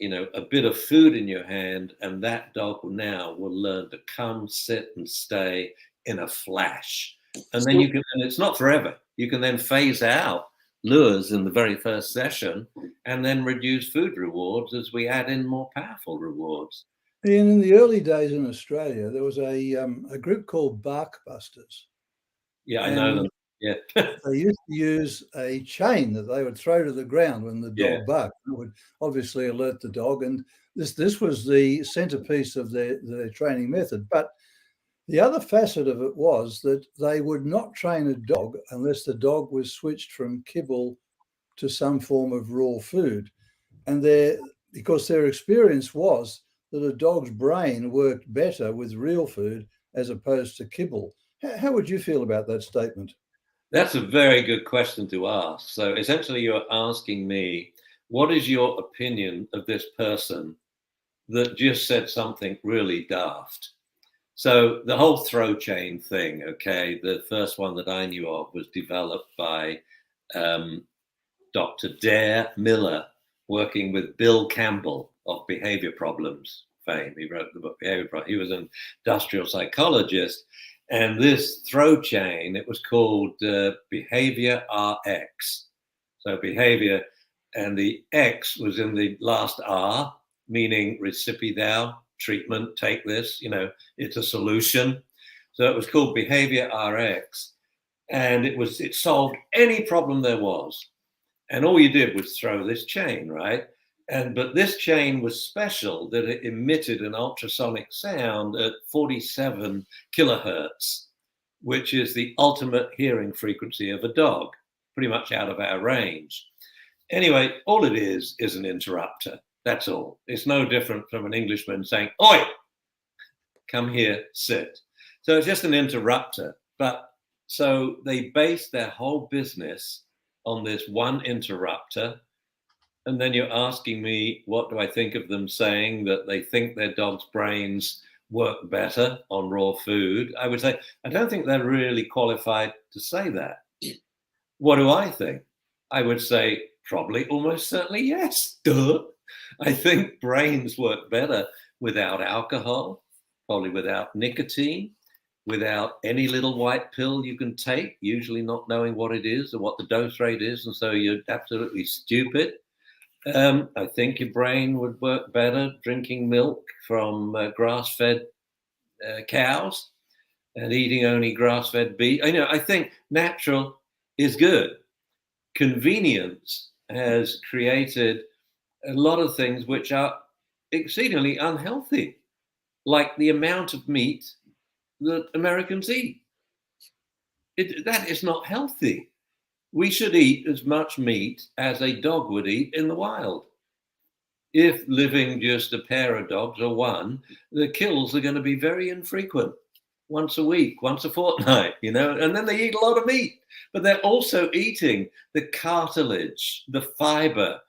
A bit of food in your hand, and that dog now will learn to come, sit, and stay in a flash. And then and it's not forever. You can then phase out lures in the very first session and then reduce food rewards as we add in more powerful rewards. Ian, in the early days in Australia, there was a group called Barkbusters. Yeah, I know them. Yeah. They used to use a chain that they would throw to the ground when the dog barked. It would obviously alert the dog, and this was the centerpiece of their training method. But the other facet of it was that they would not train a dog unless the dog was switched from kibble to some form of raw food. And because their experience was that a dog's brain worked better with real food as opposed to kibble. How would you feel about that statement? That's a very good question to ask. So essentially you're asking me, what is your opinion of this person that just said something really daft? So the whole throw chain thing, okay, the first one that I knew of was developed by Dr. Dare Miller, working with Bill Campbell of Behavior Problems fame. He wrote the book Behavior Problems. He was an industrial psychologist. And this throw chain, it was called Behavior RX. So behavior, and the X was in the last R, meaning recipidal, treatment, take this, it's a solution. So it was called Behavior RX. and it solved any problem there was. And all you did was throw this chain, right? But this chain was special that it emitted an ultrasonic sound at 47 kilohertz, which is the ultimate hearing frequency of a dog, pretty much out of our range. Anyway, all it is an interrupter. That's all. It's no different from an Englishman saying, "Oi, come here, sit." So it's just an interrupter. But so they base their whole business on this one interrupter. And then you're asking me, what do I think of them saying that they think their dog's brains work better on raw food? I would say, I don't think they're really qualified to say that. What do I think? I would say, probably, almost certainly, yes. Duh. I think brains work better without alcohol, probably without nicotine, without any little white pill you can take, usually not knowing what it is or what the dose rate is. And so you're absolutely stupid. I think your brain would work better drinking milk from grass-fed cows and eating only grass-fed beef. I think natural is good. Convenience has created a lot of things which are exceedingly unhealthy, like the amount of meat that Americans eat. That is not healthy. We should eat as much meat as a dog would eat in the wild. If living just a pair of dogs or one, the kills are going to be very infrequent. Once a week, once a fortnight, and then they eat a lot of meat, but they're also eating the cartilage, the fiber,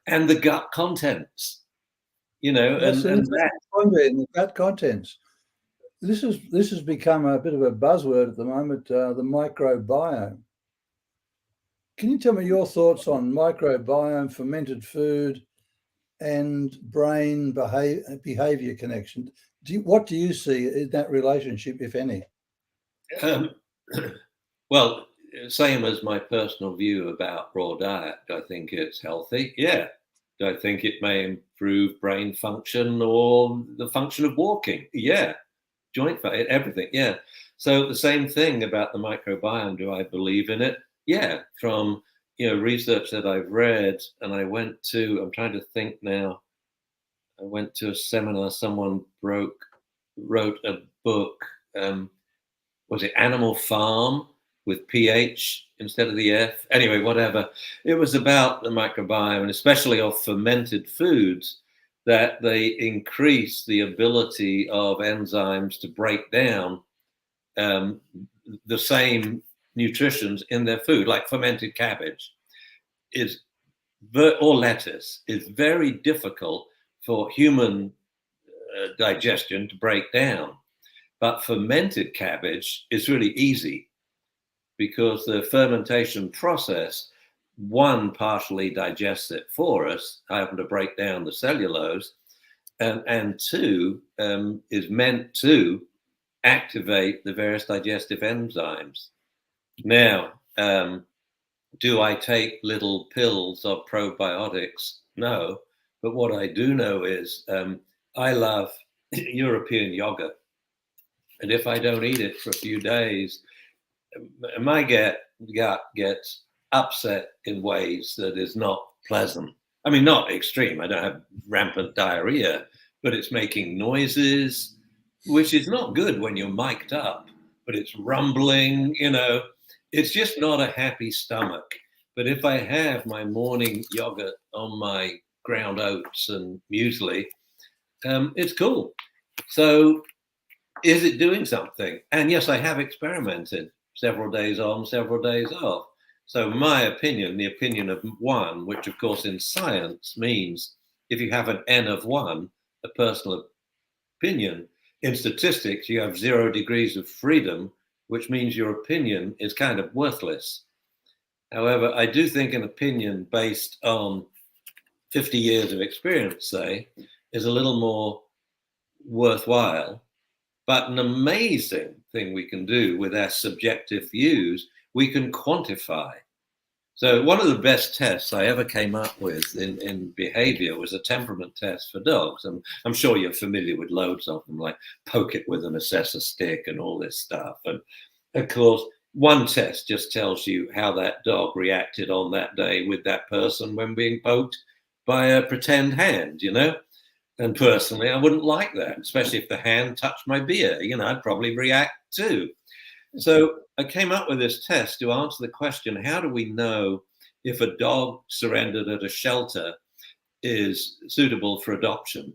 and the gut contents, and the gut contents. This has become a bit of a buzzword at the moment, the microbiome. Can you tell me your thoughts on microbiome, fermented food, and brain behavior connection? What do you see in that relationship, if any? Well, same as my personal view about raw diet. Do I think it's healthy? Yeah. Do I think it may improve brain function or the function of walking? Yeah. Joint function, everything. Yeah. So the same thing about the microbiome. Do I believe in it? Yeah. From research that I've read, and I'm trying to think now. I went to a seminar. Someone wrote a book. Was it Animal Farm with PH instead of the F? Anyway, whatever. It was about the microbiome, and especially of fermented foods, that they increase the ability of enzymes to break down the same nutritions in their food, like fermented cabbage or lettuce is very difficult for human digestion to break down. But fermented cabbage is really easy because the fermentation process, one, partially digests it for us, having to break down the cellulose, and two, is meant to activate the various digestive enzymes. Now, do I take little pills of probiotics? No. But what I do know is I love European yogurt. And if I don't eat it for a few days, my gut gets upset in ways that is not pleasant. I mean, not extreme. I don't have rampant diarrhea, but it's making noises, which is not good when you're mic'd up, but it's rumbling, it's just not a happy stomach. But if I have my morning yogurt on my ground oats and muesli, it's cool. So is it doing something? And yes, I have experimented several days on, several days off. So my opinion, the opinion of one, which of course in science means if you have an N of one, a personal opinion, in statistics, you have 0 degrees of freedom, which means your opinion is kind of worthless. However, I do think an opinion based on 50 years of experience, say, is a little more worthwhile. But an amazing thing we can do with our subjective views, we can quantify. So one of the best tests I ever came up with in behavior was a temperament test for dogs. And I'm sure you're familiar with loads of them, like poke it with an assessor stick and all this stuff. And of course, one test just tells you how that dog reacted on that day with that person when being poked by a pretend hand, you know? And personally, I wouldn't like that, especially if the hand touched my beer. You know, I'd probably react too. So I came up with this test to answer the question, how do we know if a dog surrendered at a shelter is suitable for adoption?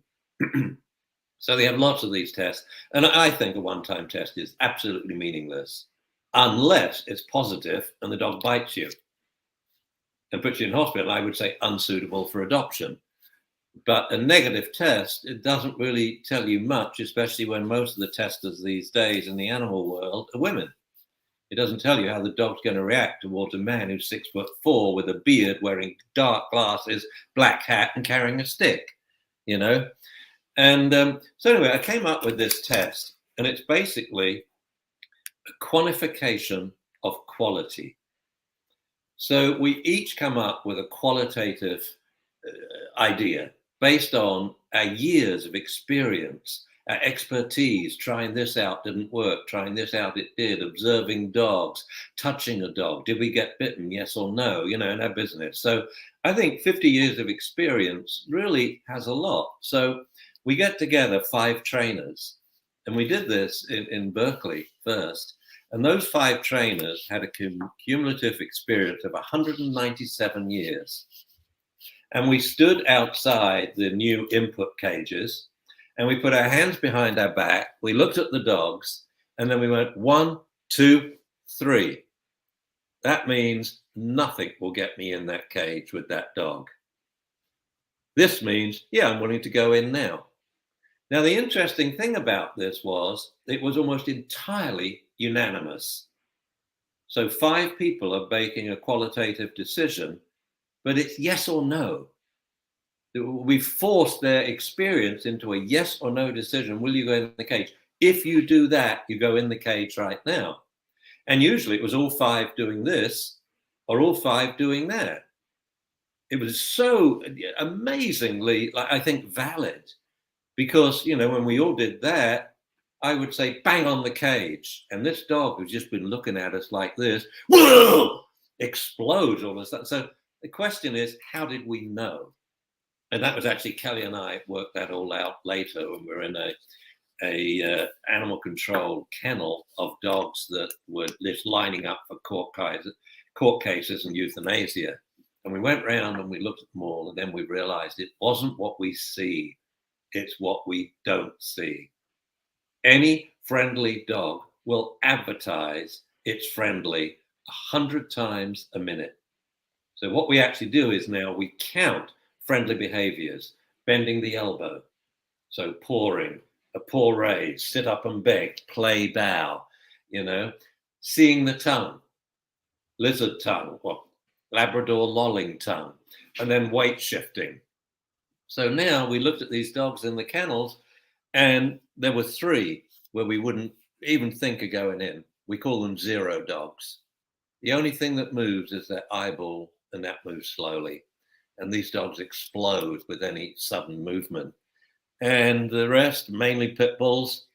So they have lots of these tests. And I think a one-time test is absolutely meaningless unless it's positive and the dog bites you and puts you in hospital. I would say unsuitable for adoption. But a negative test, it doesn't really tell you much, especially when most of the testers these days in the animal world are women. It doesn't tell you how the dog's going to react towards a man who's 6'4" with a beard, wearing dark glasses, black hat, and carrying a stick, you know? And so anyway, I came up with this test, and it's basically a quantification of quality. So we each come up with a qualitative idea based on our years of experience, our expertise, trying this out didn't work, trying this out it did, observing dogs, touching a dog, did we get bitten, yes or no, you know, in our business. So I think 50 years of experience really has a lot. So we get together 5 trainers, and we did this in Berkeley first, and those 5 trainers had a cumulative experience of 197 years. And we stood outside the new input cages, and we put our hands behind our back. We looked at the dogs, and then we went 1, 2, 3. That means nothing will get me in that cage with that dog. This means, yeah, I'm willing to go in now. Now, the interesting thing about this was it was almost entirely unanimous. So 5 people are making a qualitative decision, but it's yes or no. We forced their experience into a yes or no decision. Will you go in the cage? If you do that, you go in the cage right now. And usually it was all 5 doing this or all 5 doing that. It was so amazingly, I think, valid, because, you know, when we all did that, I would say bang on the cage. And this dog who's just been looking at us like this, whoa, explodes all of a sudden. So the question is, how did we know? And that was actually Kelly and I worked that all out later when we were in a animal control kennel of dogs that were just lining up for court cases and euthanasia. And we went round and we looked at them all, and then we realized it wasn't what we see, it's what we don't see. Any friendly dog will advertise it's friendly 100 times a minute. So what we actually do is now we count friendly behaviors: bending the elbow, so pawing, a paw raise, sit up and beg, play bow, you know, seeing the tongue, lizard tongue, or Labrador lolling tongue, and then weight shifting. So now we looked at these dogs in the kennels, and there were 3 where we wouldn't even think of going in. We call them 0 dogs. The only thing that moves is their eyeball, and that moves slowly. And these dogs explode with any sudden movement. And the rest, mainly pit bulls,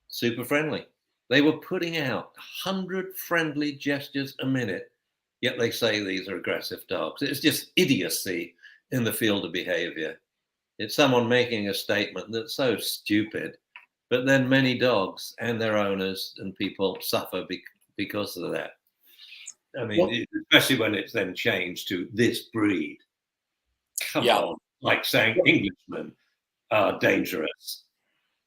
super friendly. They were putting out 100 friendly gestures a minute, yet they say these are aggressive dogs. It's just idiocy in the field of behavior. It's someone making a statement that's so stupid, but then many dogs and their owners and people suffer because of that. I mean, especially when it's then changed to this breed. Come on, like saying Englishmen are dangerous.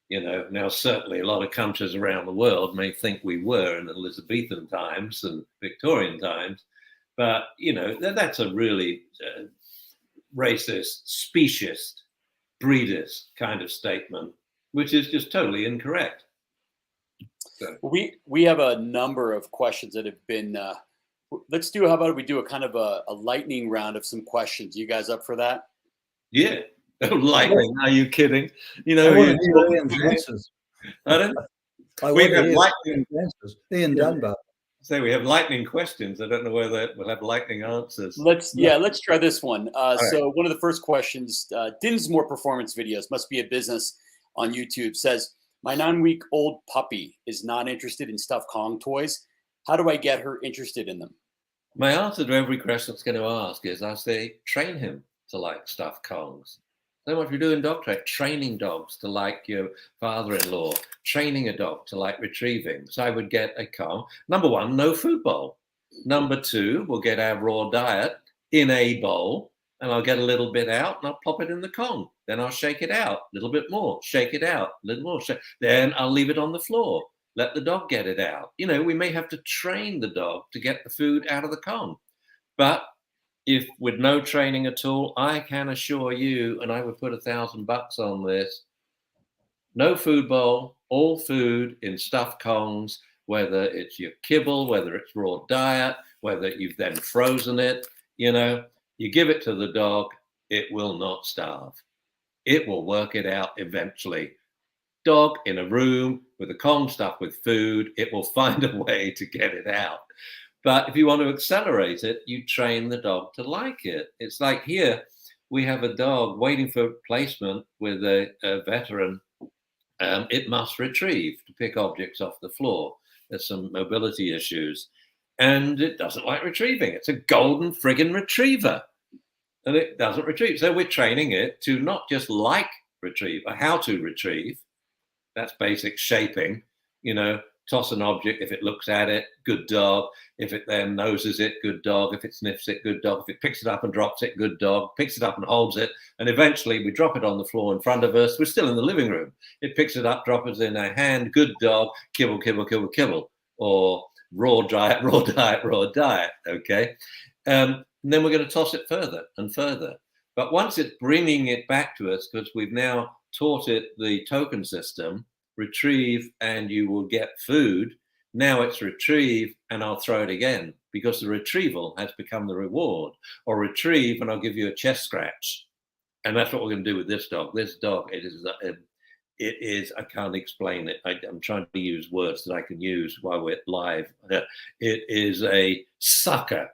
You know, now certainly a lot of countries around the world may think we were in Elizabethan times and Victorian times, but, you know, that's a really racist, speciesist, breedist kind of statement, which is just totally incorrect. So. We have a number of questions that have been, how about we do a kind of a lightning round of some questions. You guys up for that? Yeah. Lightning, are you kidding? You know, I want to hear Ian's answers. Ian Dunbar. So we have lightning questions. I don't know whether we'll have lightning answers. Let's try this one. So one of the first questions, Dinsmore Performance Videos, must be a business on YouTube, says, my 9-week-old puppy is not interested in stuffed Kong toys. How do I get her interested in them? My answer to every question that's going to ask is I say, train him to like stuffed Kongs. So what you're doing dog training dogs to like your father-in-law, training a dog to like retrieving. So I would get a Kong. Number one, no food bowl. Number two, we'll get our raw diet in a bowl, and I'll get a little bit out and I'll pop it in the Kong. Then I'll shake it out a little bit more, shake it out a little more. Then I'll leave it on the floor. Let the dog get it out. You know, we may have to train the dog to get the food out of the Kong. But if with no training at all, I can assure you, and I would put $1,000 on this, no food bowl, all food in stuffed Kongs, whether it's your kibble, whether it's raw diet, whether you've then frozen it, you know, you give it to the dog, it will not starve. It will work it out eventually. Dog in a room with a Kong stuffed with food, it will find a way to get it out. But if you want to accelerate it, you train the dog to like it. It's like here, we have a dog waiting for placement with a veteran. It must retrieve to pick objects off the floor. There's some mobility issues. And it doesn't like retrieving. It's a golden friggin' retriever. And it doesn't retrieve. So we're training it to not just like retrieve, or how to retrieve. That's basic shaping, you know, toss an object. If it looks at it, good dog. If it then noses it, good dog. If it sniffs it, good dog. If it picks it up and drops it, good dog. Picks it up and holds it. And eventually we drop it on the floor in front of us. We're still in the living room. It picks it up, drops it in our hand, good dog, kibble, kibble, kibble, kibble. Or raw diet, raw diet, raw diet, okay? And then we're going to toss it further and further. But once it's bringing it back to us, because we've now taught it the token system, retrieve and you will get food. Now it's retrieve and I'll throw it again, because the retrieval has become the reward. Or retrieve and I'll give you a chest scratch. And that's what we're going to do with this dog. This dog, it is, I can't explain it. I'm trying to use words that I can use while we're live. It is a sucker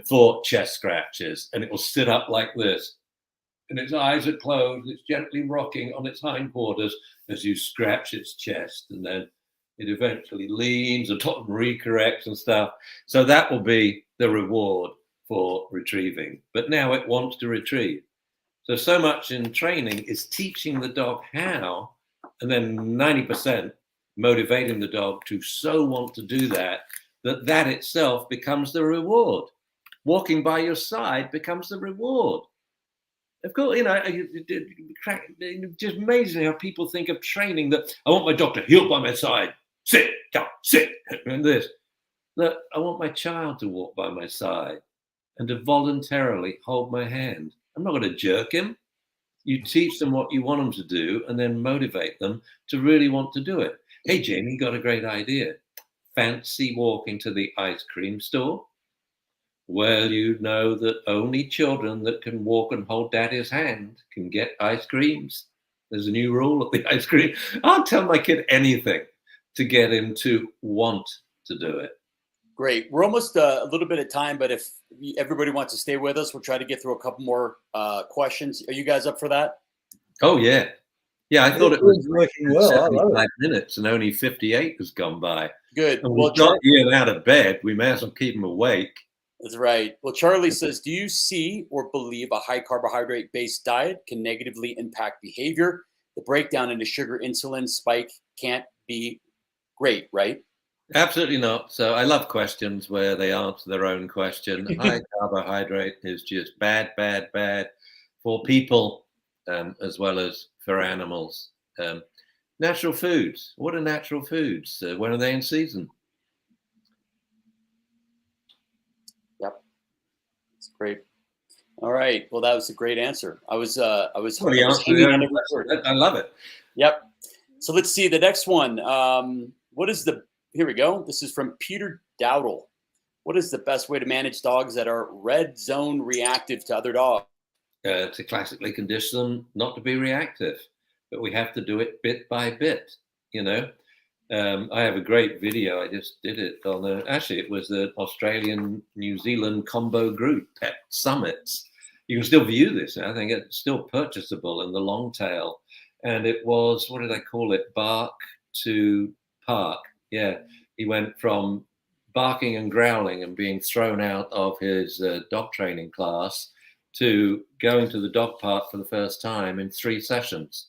for chest scratches, and it will sit up like this. And its eyes are closed. It's gently rocking on its hindquarters as you scratch its chest. And then it eventually leans and top recorrects and stuff. So that will be the reward for retrieving. But now it wants to retrieve. So much in training is teaching the dog how, and then 90% motivating the dog to so want to do that, that itself becomes the reward. Walking by your side becomes the reward. Of course, you know, it's just amazing how people think of training that I want my dog to heel by my side, sit, down, sit, and this. Look, I want my child to walk by my side and to voluntarily hold my hand. I'm not going to jerk him. You teach them what you want them to do and then motivate them to really want to do it. Hey, Jamie, you got a great idea. Fancy walking to the ice cream store? Well, you know that only children that can walk and hold daddy's hand can get ice creams. There's a new rule at the ice cream. I'll tell my kid anything to get him to want to do it. Great. We're almost a little bit of time, but if everybody wants to stay with us, we'll try to get through a couple more questions. Are you guys up for that? Oh, yeah. Yeah, I thought it was working well. 75 minutes and only 58 has gone by. Good. And we've got Ian out of bed. We may as well keep him awake. That's right. Well, Charlie says, do you see or believe a high carbohydrate-based diet can negatively impact behavior? The breakdown into sugar insulin spike can't be great, right? Absolutely not. So I love questions where they answer their own question. High carbohydrate is just bad, bad, bad for people as well as for animals. Natural foods. What are natural foods? When are they in season? Yep. That's great. All right. Well, that was a great answer. I love it. Yep. So let's see the next one. Here we go. This is from Peter Dowdle. What is the best way to manage dogs that are red zone reactive to other dogs? To classically condition them not to be reactive, but we have to do it bit by bit. You know, I have a great video. I just did it on actually it was the Australian New Zealand combo group pet summits. You can still view this. I think it's still purchasable in the long tail. And it was, what did I call it? Bark to Park. Yeah. He went from barking and growling and being thrown out of his dog training class to going to the dog park for the first time in 3 sessions.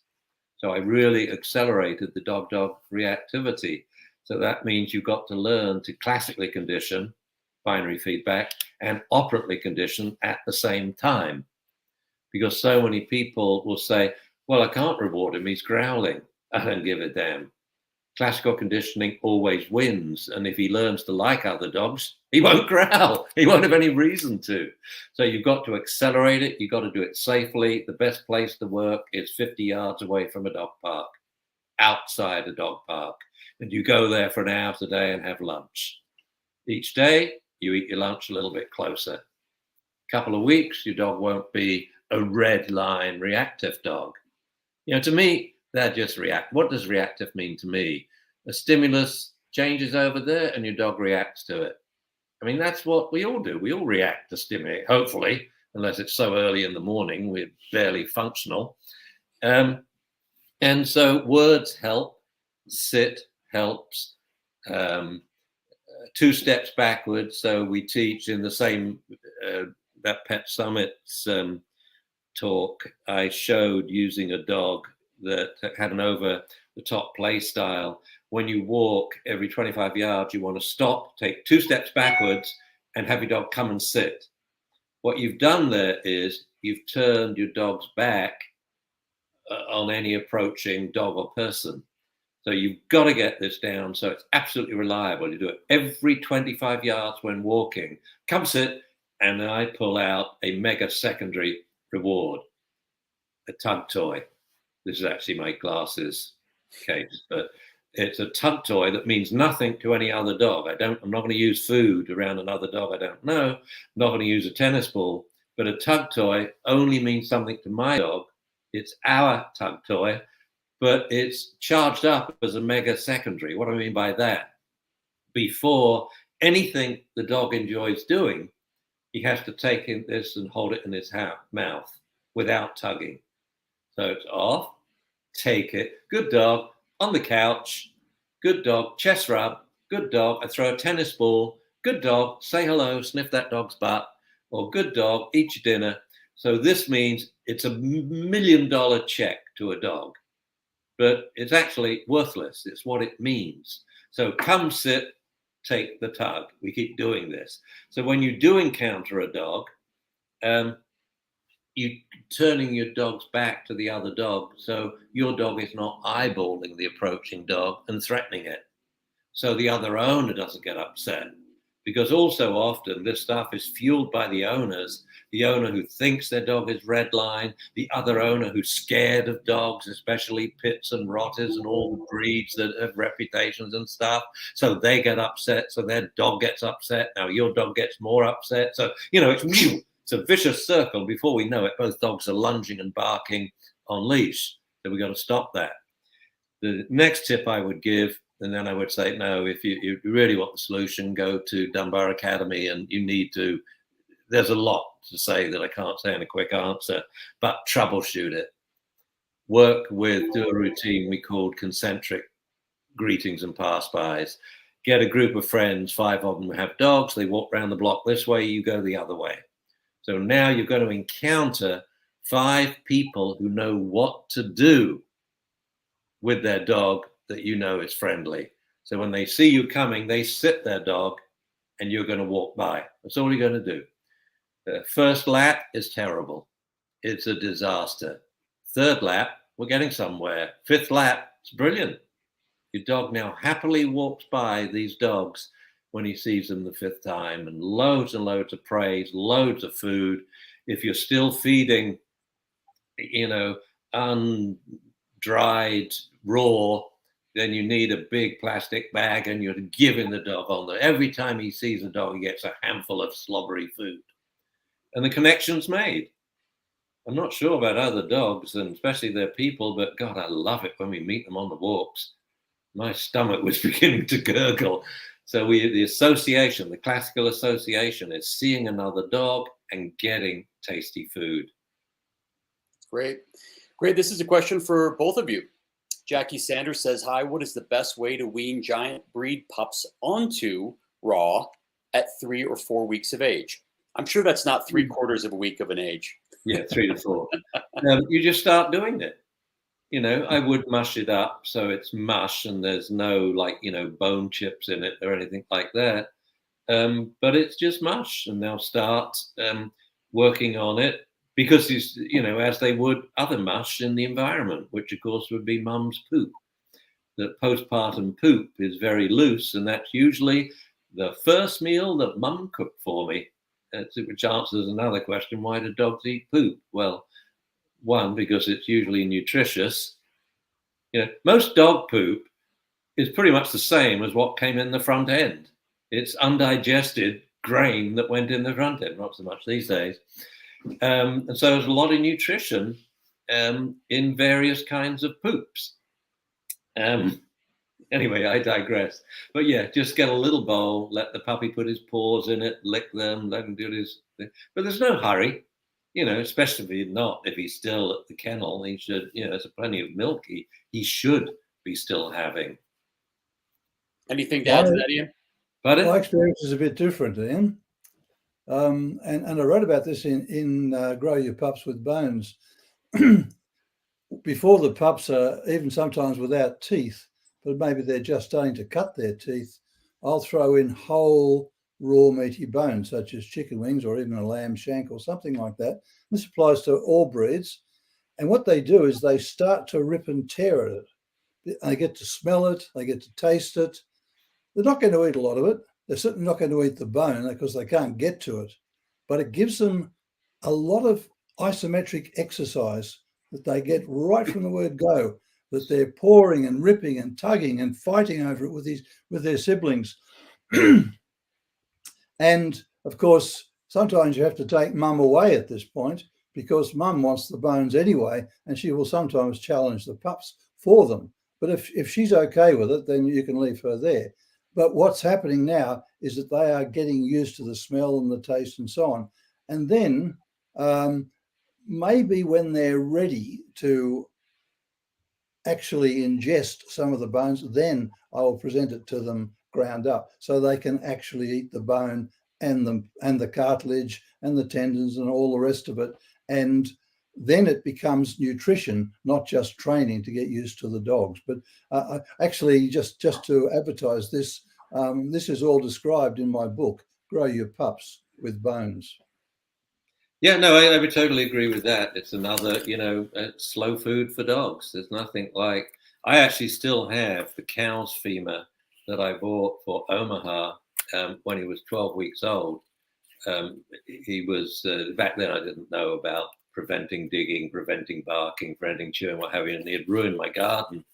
So I really accelerated the dog-dog reactivity. So that means you've got to learn to classically condition, binary feedback, and operantly condition at the same time. Because so many people will say, well, I can't reward him, he's growling. I don't give a damn. Classical conditioning always wins. And if he learns to like other dogs, he won't growl. He won't have any reason to. So you've got to accelerate it. You've got to do it safely. The best place to work is 50 yards away from a dog park, outside a dog park. And you go there for an hour a day and have lunch. Each day, you eat your lunch a little bit closer. Couple of weeks, your dog won't be a red line reactive dog. You know, to me, they're just react. What does reactive mean to me? A stimulus changes over there and your dog reacts to it. I mean, that's what we all do. We all react to stimuli, hopefully, unless it's so early in the morning, we're barely functional. And so words help, sit helps, 2 steps backwards. So we teach in the same, that Pet Summits talk, I showed using a dog that had an over-the-top play style. When you walk every 25 yards, you want to stop, take 2 steps backwards, and have your dog come and sit. What you've done there is you've turned your dog's back on any approaching dog or person. So you've got to get this down so it's absolutely reliable. You do it every 25 yards when walking. Come sit, and then I pull out a mega secondary reward, a tug toy. This is actually my glasses case, but it's a tug toy that means nothing to any other dog. I'm not going to use food around another dog I don't know. I'm not going to use a tennis ball, but a tug toy only means something to my dog. It's our tug toy, but it's charged up as a mega secondary. What do I mean by that? Before anything the dog enjoys doing, he has to take in this and hold it in his mouth without tugging. So it's off, take it, good dog, on the couch, good dog, chest rub, good dog, I throw a tennis ball, good dog, say hello, sniff that dog's butt, or good dog, eat your dinner. So this means it's $1 million check to a dog, but it's actually worthless. It's what it means. So come sit, take the tug. We keep doing this. So when you do encounter a dog, you turning your dog's back to the other dog, so your dog is not eyeballing the approaching dog and threatening it. So the other owner doesn't get upset. Because also often this stuff is fueled by the owners, the owner who thinks their dog is redline, the other owner who's scared of dogs, especially pits and rotters and all the breeds that have reputations and stuff. So they get upset, so their dog gets upset. Now your dog gets more upset. So, you know, it's a vicious circle. Before we know it, both dogs are lunging and barking on leash. So we've got to stop that. The next tip I would give, and then I would say, no, if you really want the solution, go to Dunbar Academy, and you need to, there's a lot to say that I can't say in a quick answer, but troubleshoot it. Do a routine we called concentric greetings and pass-bys. Get a group of friends, 5 of them have dogs, they walk around the block this way, you go the other way. So now you're going to encounter 5 people who know what to do with their dog that you know is friendly. So when they see you coming, they sit their dog and you're going to walk by. That's all you're going to do. The first lap is terrible. It's a disaster. 3rd lap, we're getting somewhere. 5th lap, it's brilliant. Your dog now happily walks by these dogs when he sees them the 5th time, and loads of praise, loads of food. If you're still feeding, undried raw, then you need a big plastic bag and you're giving the dog on there. Every time he sees a dog, he gets a handful of slobbery food. And the connection's made. I'm not sure about other dogs, and especially their people, but God, I love it when we meet them on the walks. My stomach was beginning to gurgle. So the association, the classical association, is seeing another dog and getting tasty food. Great. This is a question for both of you. Jackie Sanders says, hi, what is the best way to wean giant breed pups onto raw at 3 or 4 weeks of age? I'm sure that's not 3/4 of a week of an age. Yeah, 3 to 4. You just start doing it. I would mush it up so it's mush and there's no bone chips in it or anything like that. But it's just mush, and they'll start working on it because as they would other mush in the environment, which of course would be mum's poop. The postpartum poop is very loose, and that's usually the first meal that mum cooked for me. Which answers another question: why do dogs eat poop? Well, one, because it's usually nutritious. Most dog poop is pretty much the same as what came in the front end. It's undigested grain that went in the front end, not so much these days. And so there's a lot of nutrition in various kinds of poops. Anyway, I digress. But yeah, just get a little bowl, let the puppy put his paws in it, lick them, let him do his thing. But there's no hurry, especially not if he's still at the kennel. He should, there's plenty of milk he should be still having. Anything to add to that, Ian? My experience is a bit different, Ian. And I wrote about this in Grow Your Pups with Bones. Before the pups are even sometimes without teeth, but maybe they're just starting to cut their teeth, I'll throw in whole raw meaty bones, such as chicken wings or even a lamb shank or something like that. This applies to all breeds. And what they do is they start to rip and tear at it. They get to smell it, they get to taste it. They're not going to eat a lot of it. They're certainly not going to eat the bone because they can't get to it. But it gives them a lot of isometric exercise that they get right from the word go, that they're pawing and ripping and tugging and fighting over it with their siblings. And of course, sometimes you have to take mum away at this point because mum wants the bones anyway, and she will sometimes challenge the pups for them. But if she's okay with it, then you can leave her there. But what's happening now is that they are getting used to the smell and the taste and so on. And then maybe when they're ready to actually ingest some of the bones, then I will present it to them ground up so they can actually eat the bone and the cartilage and the tendons and all the rest of it. And then it becomes nutrition, not just training to get used to the dogs. But actually, just to advertise this, this is all described in my book, Grow Your Pups with Bones. Yeah, no, I would totally agree with that. It's another, slow food for dogs. There's nothing like, I actually still have the cow's femur that I bought for Omaha when he was 12 weeks old. He was, back then I didn't know about preventing digging, preventing barking, preventing chewing, what have you, and he had ruined my garden.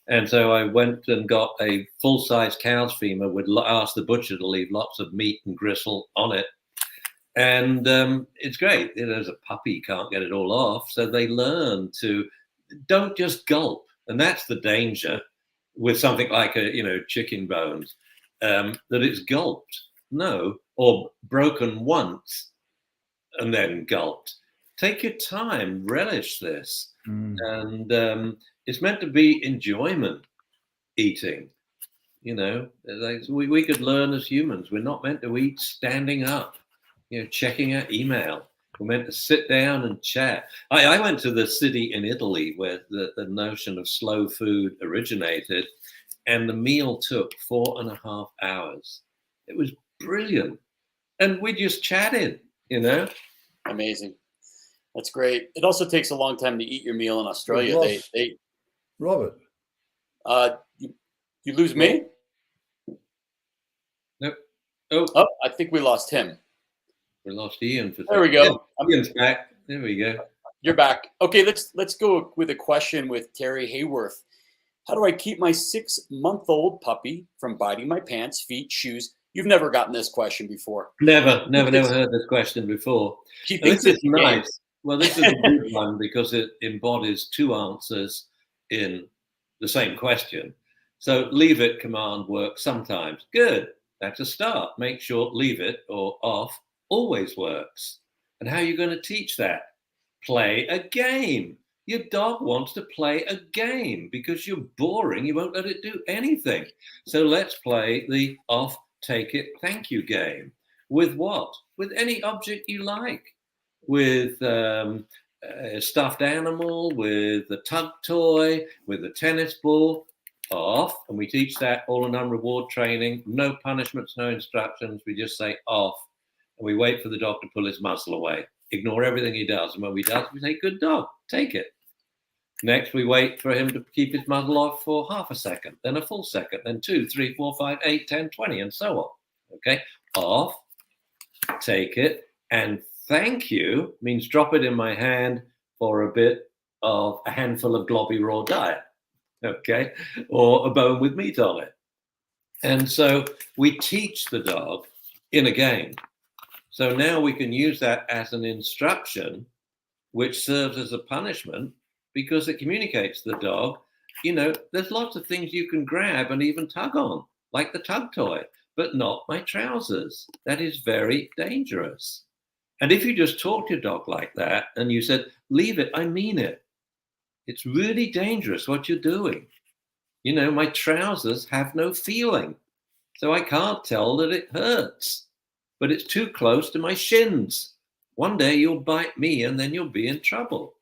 And so I went and got a full-size cow's femur, would ask the butcher to leave lots of meat and gristle on it. And it's great. As a puppy, can't get it all off. So they learn to don't just gulp. And that's the danger with something like chicken bones, that it's gulped. No, or broken once and then gulped. Take your time, relish this. And it's meant to be enjoyment eating. We could learn as humans. We're not meant to eat standing up. Checking our email. We're meant to sit down and chat. I went to the city in Italy where the notion of slow food originated, and the meal took 4.5 hours. It was brilliant. And we just chatted, Amazing. That's great. It also takes a long time to eat your meal in Australia. They Robert. You lose me? Nope. Oh, I think we lost him. We lost Ian. There we go. Ian's back. There we go. You're back. Okay, let's go with a question with Terry Hayworth. How do I keep my 6-month-old puppy from biting my pants, feet, shoes? You've never gotten this question before. Never heard this question before. This is nice. Well, this is a good one because it embodies 2 answers in the same question. So leave it command works sometimes. Good. That's a start. Make sure leave it or off always works. And how are you going to teach that? Play a game. Your dog wants to play a game because you're boring. You won't let it do anything. So let's play the off, take it, thank you game. With what? With any object you like. With a stuffed animal, with a tug toy, with a tennis ball. Off. And we teach that all in unreward training. No punishments, no instructions. We just say off. And we wait for the dog to pull his muzzle away. Ignore everything he does. And when he does, we say, good dog, take it. Next, we wait for him to keep his muzzle off for half a second, then a full second, then 2, 3, 4, 5, 8, 10, 20, and so on. Okay, off, take it, and thank you means drop it in my hand for a bit of a handful of globby raw diet, okay, or a bone with meat on it. And so we teach the dog in a game. So now we can use that as an instruction, which serves as a punishment, because it communicates to the dog, there's lots of things you can grab and even tug on, like the tug toy, but not my trousers. That is very dangerous. And if you just talk to your dog like that and you said, leave it, I mean it. It's really dangerous what you're doing. My trousers have no feeling, so I can't tell that it hurts, but it's too close to my shins. One day you'll bite me and then you'll be in trouble.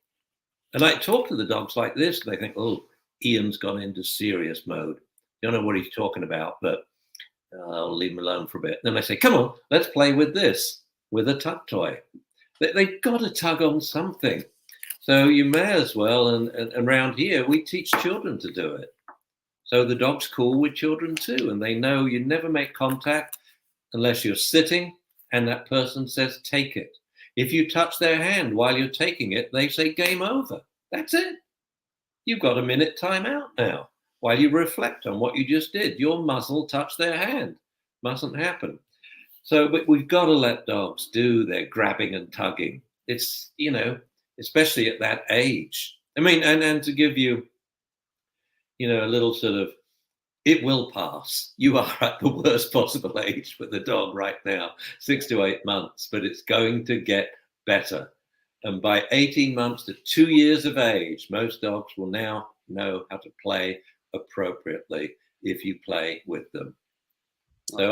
And I talk to the dogs like this, and they think, oh, Ian's gone into serious mode. Don't know what he's talking about, but I'll leave him alone for a bit. Then I say, come on, let's play with this, with a tug toy. They've got to tug on something. So you may as well, and around here, we teach children to do it. So the dog's cool with children too, and they know you never make contact unless you're sitting and that person says, take it. If you touch their hand while you're taking it, they say game over. That's it. You've got a minute time out now while you reflect on what you just did. Your muzzle touched their hand. Mustn't happen. So, but we've got to let dogs do their grabbing and tugging. It's, especially at that age. I mean, and to give you, a little sort of, it will pass. You are at the worst possible age with the dog right now, 6 to 8 months, but it's going to get better. And by 18 months to 2 years of age, most dogs will now know how to play appropriately if you play with them. So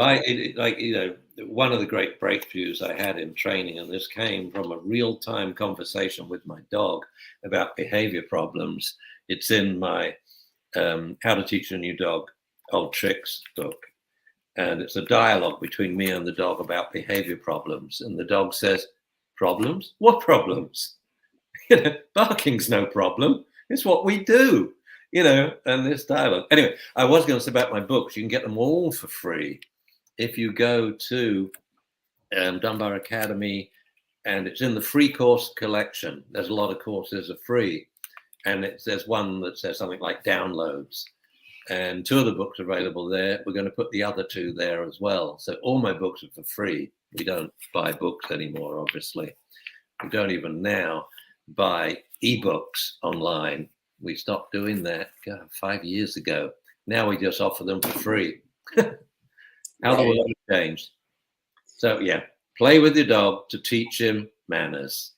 one of the great breakthroughs I had in training, and this came from a real-time conversation with my dog about behavior problems. It's in my How to Teach a New Dog Old Tricks book. And it's a dialogue between me and the dog about behavior problems. And the dog says, problems? What problems? Barking's no problem. It's what we do, and this dialogue. Anyway, I was going to say about my books. You can get them all for free if you go to Dunbar Academy, and it's in the free course collection. There's a lot of courses are free. And there's one that says something like downloads. And 2 of the books are available there. We're going to put the other 2 there as well. So all my books are for free. We don't buy books anymore, obviously. We don't even now buy ebooks online. We stopped doing that 5 years ago. Now we just offer them for free. How the world has changed. So yeah, play with your dog to teach him manners.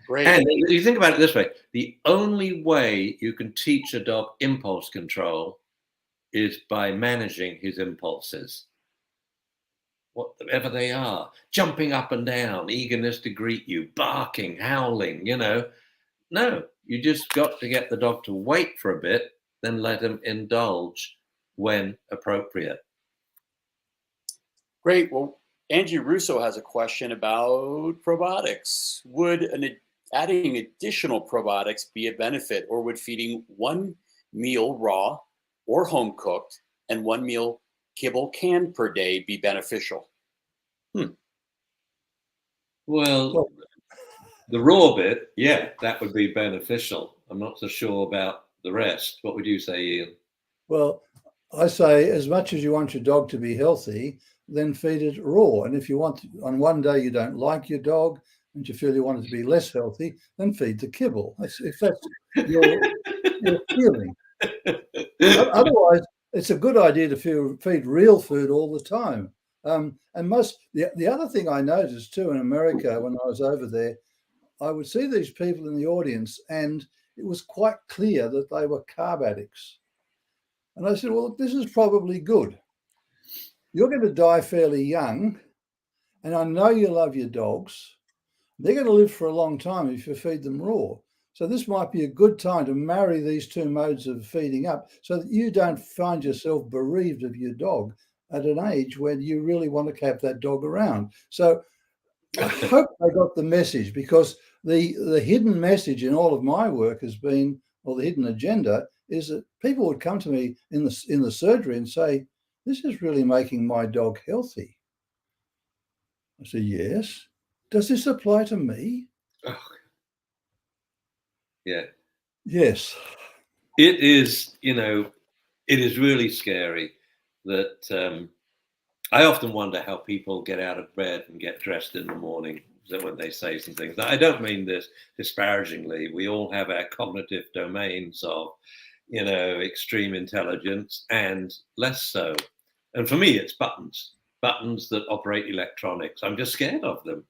Great. And you think about it this way, the only way you can teach a dog impulse control is by managing his impulses, whatever they are, jumping up and down, eagerness to greet you, barking, howling, No, you just got to get the dog to wait for a bit, then let him indulge when appropriate. Great. Well, Angie Russo has a question about probiotics. Would adding additional probiotics be a benefit, or would feeding 1 meal raw or home cooked and 1 meal kibble canned per day be beneficial? Well, the raw bit, yeah, that would be beneficial. I'm not so sure about the rest. What would you say, Ian? Well, I say as much as you want your dog to be healthy, then feed it raw. And if you want, on one day you don't like your dog and you feel you want it to be less healthy, then feed the kibble. If that's your feeling. Otherwise, it's a good idea to feed real food all the time. And the other thing I noticed too in America when I was over there, I would see these people in the audience, and it was quite clear that they were carb addicts. And I said, well, this is probably good. You're going to die fairly young, and I know you love your dogs. They're going to live for a long time if you feed them raw. So this might be a good time to marry these two modes of feeding up so that you don't find yourself bereaved of your dog at an age when you really want to have that dog around. So I hope they got the message, because the hidden message in all of my work has been, or the hidden agenda, is that people would come to me in the surgery and say, this is really making my dog healthy. I say, yes. Does this apply to me? Oh, yeah. Yes. It is, it is really scary that I often wonder how people get out of bed and get dressed in the morning when they say some things. Now, I don't mean this disparagingly. We all have our cognitive domains of, extreme intelligence and less so. And for me, it's buttons that operate electronics. I'm just scared of them.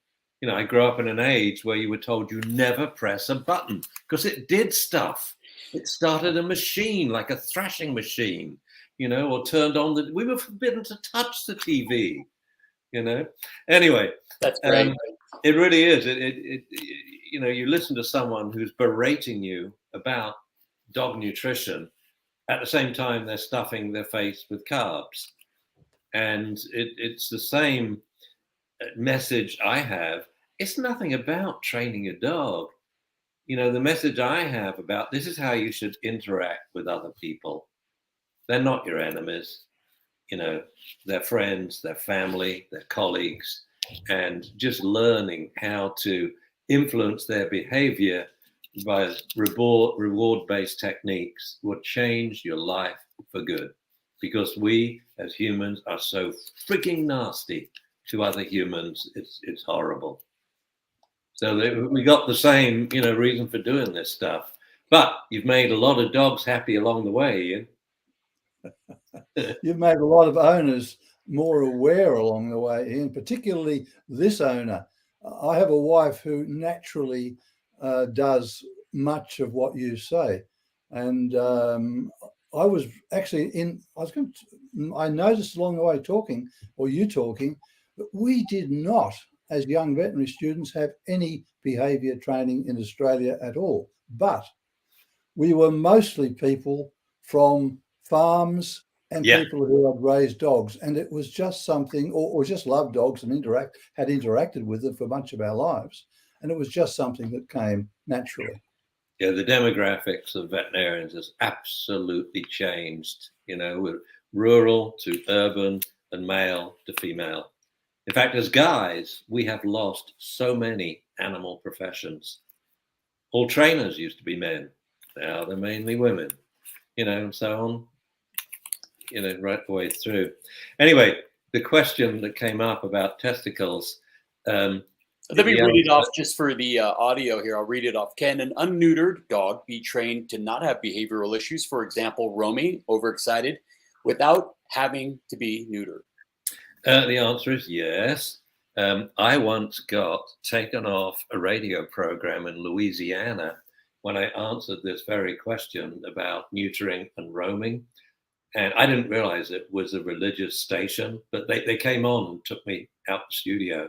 I grew up in an age where you were told you never press a button because it did stuff. It started a machine, like a thrashing machine, or turned on we were forbidden to touch the TV, Anyway, That's great. It really is. You listen to someone who's berating you about dog nutrition. At the same time, they're stuffing their face with carbs. And it's the same message I have. It's nothing about training a dog. The message I have about this is how you should interact with other people. They're not your enemies. They're friends, they're family, they're colleagues, and just learning how to influence their behavior by reward-based techniques will change your life for good, because we as humans are so freaking nasty to other humans. It's horrible. So we got the same, reason for doing this stuff. But you've made a lot of dogs happy along the way, Ian. You've made a lot of owners more aware along the way, and particularly this owner. I have a wife who naturally does much of what you say, and I was actually I noticed along the way talking that we did not, as young veterinary students, have any behaviour training in Australia at all, but we were mostly people from farms and people who had raised dogs, and it was just something, or just loved dogs and had interacted with them for much of our lives, and it was just something that came naturally. Yeah, the demographics of veterinarians has absolutely changed, with rural to urban and male to female. In fact, as guys, we have lost so many animal professions. All trainers used to be men. Now they're mainly women, and so on. Right the way through. Anyway, the question that came up about testicles. Let me read it off just for the audio here. I'll read it off. Can an unneutered dog be trained to not have behavioral issues, for example, roaming, overexcited, without having to be neutered? The answer is yes. I once got taken off a radio program in Louisiana when I answered this very question about neutering and roaming. And I didn't realize it was a religious station, but they came on and took me out the studio.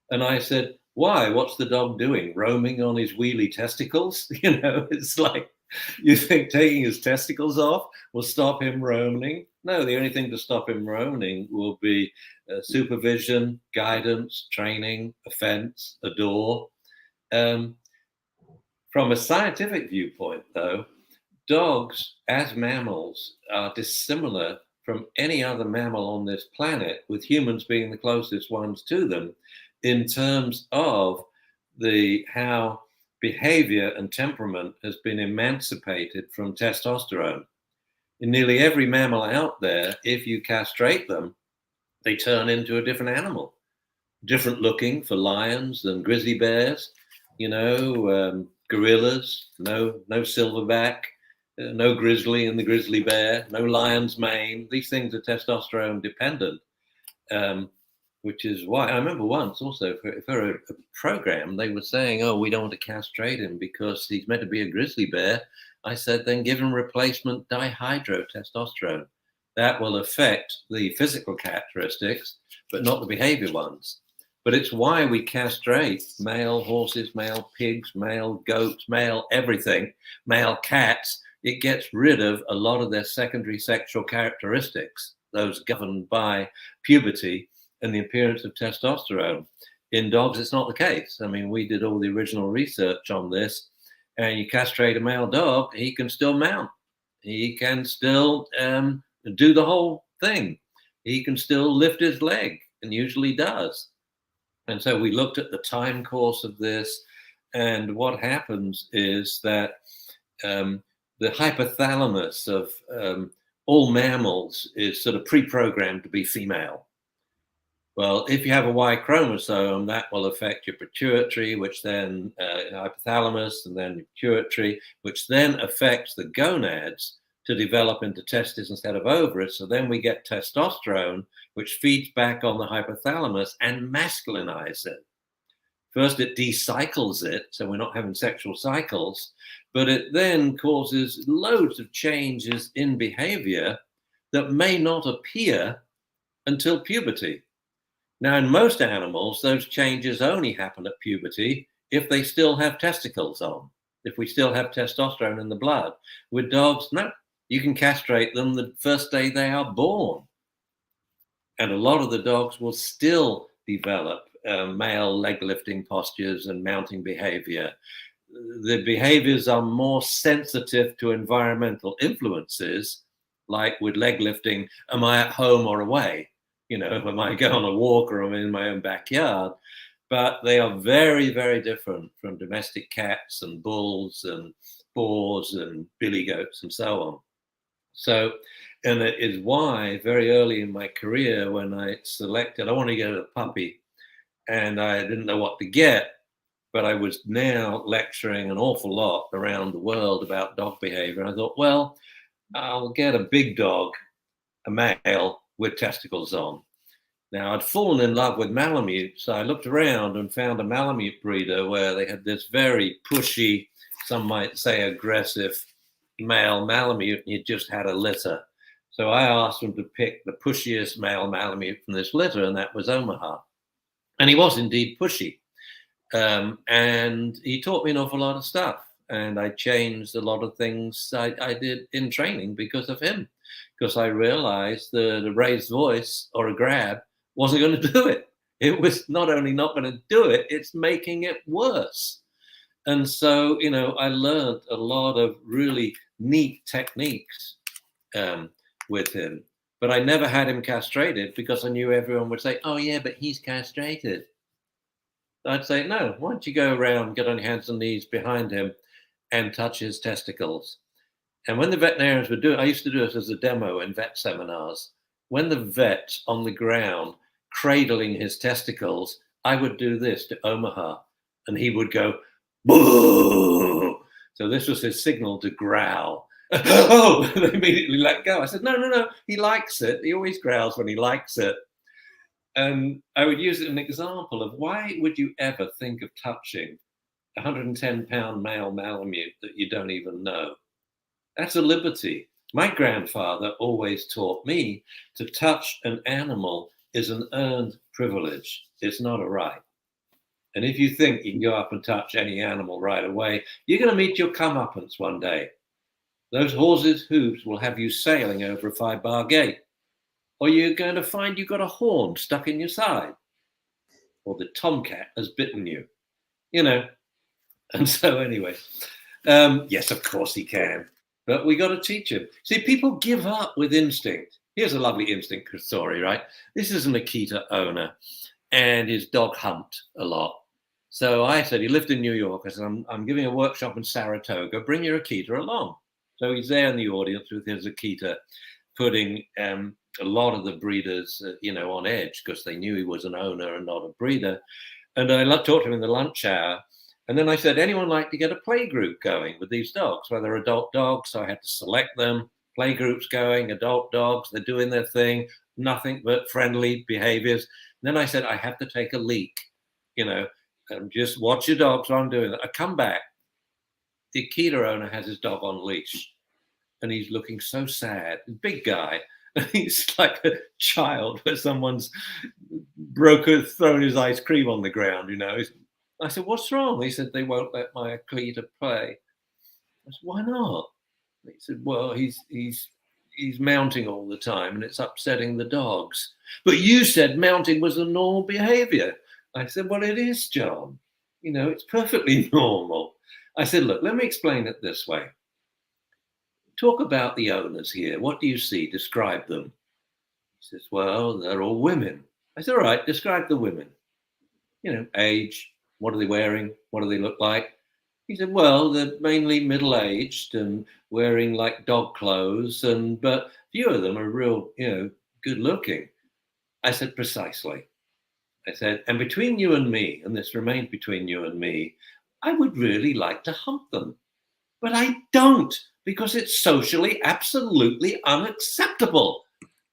And I said, why? What's the dog doing? Roaming on his wheelie testicles? It's like, you think taking his testicles off will stop him roaming? No, the only thing to stop him roaming will be supervision, guidance, training, a fence, a door. From a scientific viewpoint, though, dogs as mammals are dissimilar from any other mammal on this planet, with humans being the closest ones to them, in terms of how behavior and temperament has been emancipated from testosterone. In nearly every mammal out there, if you castrate them, they turn into a different animal, different looking for lions than grizzly bears, gorillas, no silverback, no grizzly in the grizzly bear, no lion's mane. These things are testosterone dependent. which is why I remember once also for a program, they were saying, oh, we don't want to castrate him because he's meant to be a grizzly bear. I said, then give him replacement dihydrotestosterone. That will affect the physical characteristics, but not the behavior ones. But it's why we castrate male horses, male pigs, male goats, male everything, male cats. It gets rid of a lot of their secondary sexual characteristics, those governed by puberty and the appearance of testosterone. In dogs, it's not the case. I mean, we did all the original research on this, and you castrate a male dog, he can still mount. He can still do the whole thing. He can still lift his leg, and usually does. And so we looked at the time course of this, and what happens is that the hypothalamus of all mammals is sort of pre-programmed to be female. Well, if you have a Y chromosome, that will affect your pituitary, which then hypothalamus, and then your pituitary, which then affects the gonads to develop into testes instead of ovaries. So then we get testosterone, which feeds back on the hypothalamus and masculinizes it. First, it decycles it, so we're not having sexual cycles, but it then causes loads of changes in behavior that may not appear until puberty. Now, in most animals, those changes only happen at puberty if they still have testicles on, if we still have testosterone in the blood. With dogs, no, you can castrate them the first day they are born. And a lot of the dogs will still develop male leg lifting postures and mounting behavior. The behaviors are more sensitive to environmental influences, like with leg lifting, am I at home or away? You know, am I going on a walk or am I in my own backyard? But they are very, very different from domestic cats and bulls and boars and billy goats and so on. So, and it is why very early in my career, when I selected, I wanted to get a puppy and I didn't know what to get, but I was now lecturing an awful lot around the world about dog behavior. And I thought, well, I'll get a big dog, a male, with testicles on. Now, I'd fallen in love with Malamute, so I looked around and found a Malamute breeder where they had this very pushy, some might say aggressive male Malamute, and he just had a litter. So I asked him to pick the pushiest male Malamute from this litter, and that was Omaha. And he was indeed pushy. And he taught me an awful lot of stuff. And I changed a lot of things I did in training because of him. Because I realized that a raised voice or a grab wasn't going to do it. It was not only not going to do it, it's making it worse. And so, you know, I learned a lot of really neat techniques with him. But I never had him castrated because I knew everyone would say, oh, yeah, but he's castrated. I'd say, no, why don't you go around, get on your hands and knees behind him and touch his testicles. And when the veterinarians would do it, I used to do it as a demo in vet seminars. When the vet's on the ground cradling his testicles, I would do this to Omaha and he would go, boo. So this was his signal to growl. Oh, they immediately let go. I said, no, he likes it. He always growls when he likes it. And I would use it as an example of why would you ever think of touching a 110-pound male Malamute that you don't even know? That's a liberty. My grandfather always taught me to touch an animal is an earned privilege. It's not a right. And if you think you can go up and touch any animal right away, you're going to meet your comeuppance one day. Those horses' hooves will have you sailing over a 5-bar gate. Or you're going to find you've got a horn stuck in your side. Or the tomcat has bitten you. You know. And so anyway, yes, of course he can. But we got to teach him. See, people give up with instinct. Here's a lovely instinct story, right? This is an Akita owner, and his dog humped a lot. So I said, he lived in New York. I said, I'm giving a workshop in Saratoga. Bring your Akita along. So he's there in the audience with his Akita, putting a lot of the breeders, on edge because they knew he was an owner and not a breeder. And I talked to him in the lunch hour. And then I said, anyone like to get a play group going with these dogs? Well, they're adult dogs, so I had to select them. Play groups going, adult dogs, they're doing their thing, nothing but friendly behaviors. then I said, I have to take a leak, just watch your dogs while I'm doing that. I come back. The Akita owner has his dog on leash, and he's looking so sad. Big guy. He's like a child where someone's thrown his ice cream on the ground, I said, what's wrong? He said, they won't let my Akita play. I said, why not? He said, well, he's mounting all the time and it's upsetting the dogs. But you said mounting was a normal behavior. I said, well, it is, John. It's perfectly normal. I said, look, let me explain it this way. Talk about the owners here. What do you see? Describe them. He says, well, they're all women. I said, all right, describe the women. Age, what are they wearing? What do they look like? He said, well, they're mainly middle-aged and wearing like dog clothes, but few of them are real, good looking. I said, precisely. I said, and between you and me, and this remains between you and me, I would really like to hump them, but I don't, because it's socially absolutely unacceptable,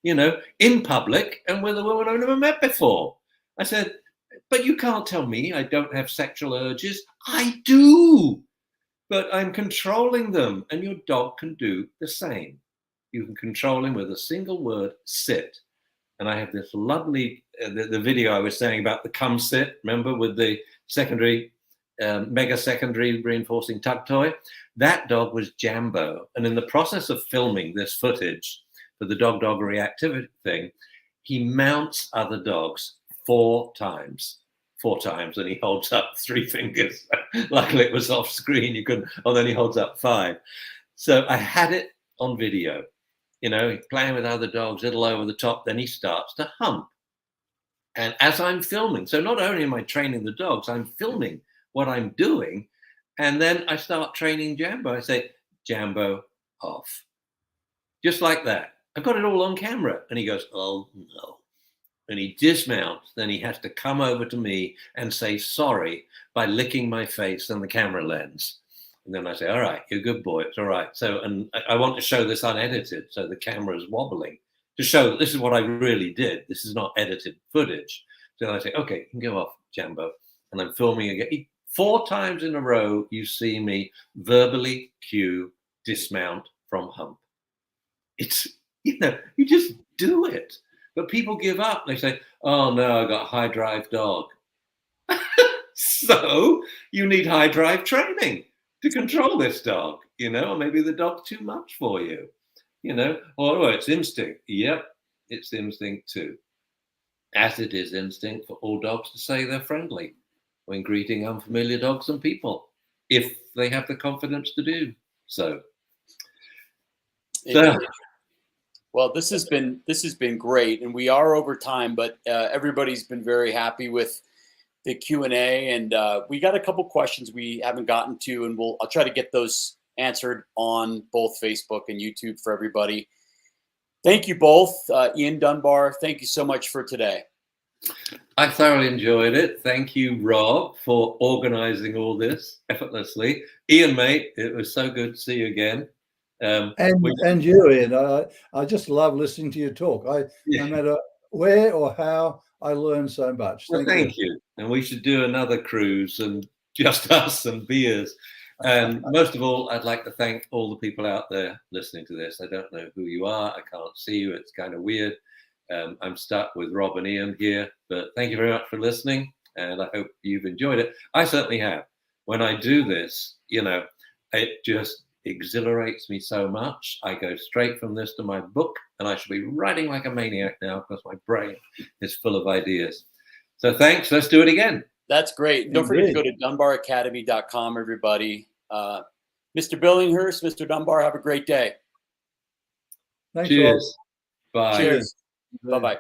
in public and with a woman I've never met before. I said, but you can't tell me I don't have sexual urges. I do, but I'm controlling them, and your dog can do the same. You can control him with a single word, sit. And I have this lovely, the video I was saying about the come sit, remember, with the secondary, mega secondary reinforcing tug toy? That dog was Jambo. And in the process of filming this footage for the dog reactivity thing, he mounts other dogs 4 times, and he holds up 3 fingers. Luckily it was off screen, you couldn't, then he holds up 5. So I had it on video, playing with other dogs, a little over the top, then he starts to hump. And as I'm filming, so not only am I training the dogs, I'm filming what I'm doing, and then I start training Jambo. I say, Jambo, off. Just like that. I've got it all on camera. And he goes, oh no. And he dismounts, then he has to come over to me and say sorry by licking my face and the camera lens. And then I say, all right, you're a good boy, it's all right. So, and I want to show this unedited, so the camera is wobbling, to show that this is what I really did. This is not edited footage. So I say, okay, you can go off, Jambo. And I'm filming again. 4 times in a row, you see me verbally cue dismount from hump. It's, you just do it. But people give up. They say, oh no, I got a high drive dog. So you need high drive training to control this dog, or maybe the dog's too much for you, or it's instinct. Yep, it's instinct too. As it is instinct for all dogs to say they're friendly when greeting unfamiliar dogs and people, if they have the confidence to do so. Well, this has been great, and we are over time, but everybody's been very happy with the Q&A, and we got a couple questions we haven't gotten to, and I'll try to get those answered on both Facebook and YouTube for everybody. Thank you both, Ian, Dunbar. Thank you so much for today. I thoroughly enjoyed it. Thank you, Rob, for organizing all this effortlessly. Ian, mate, it was so good to see you again. And you, Ian, I just love listening to you talk. No matter where or how, I learn so much. Thank you. And we should do another cruise and just us and beers. And most of all, I'd like to thank all the people out there listening to this. I don't know who you are. I can't see you. It's kind of weird. I'm stuck with Rob and Ian here, but thank you very much for listening. And I hope you've enjoyed it. I certainly have. When I do this, it just exhilarates me so much. I go straight from this to my book, and I should be writing like a maniac now because my brain is full of ideas. So thanks. Let's do it again. That's great. Don't forget to go to dunbaracademy.com, everybody. Mr. Billinghurst, Mr. Dunbar, have a great day. Thanks, Cheers. Rob. Bye. Cheers. Bye-bye.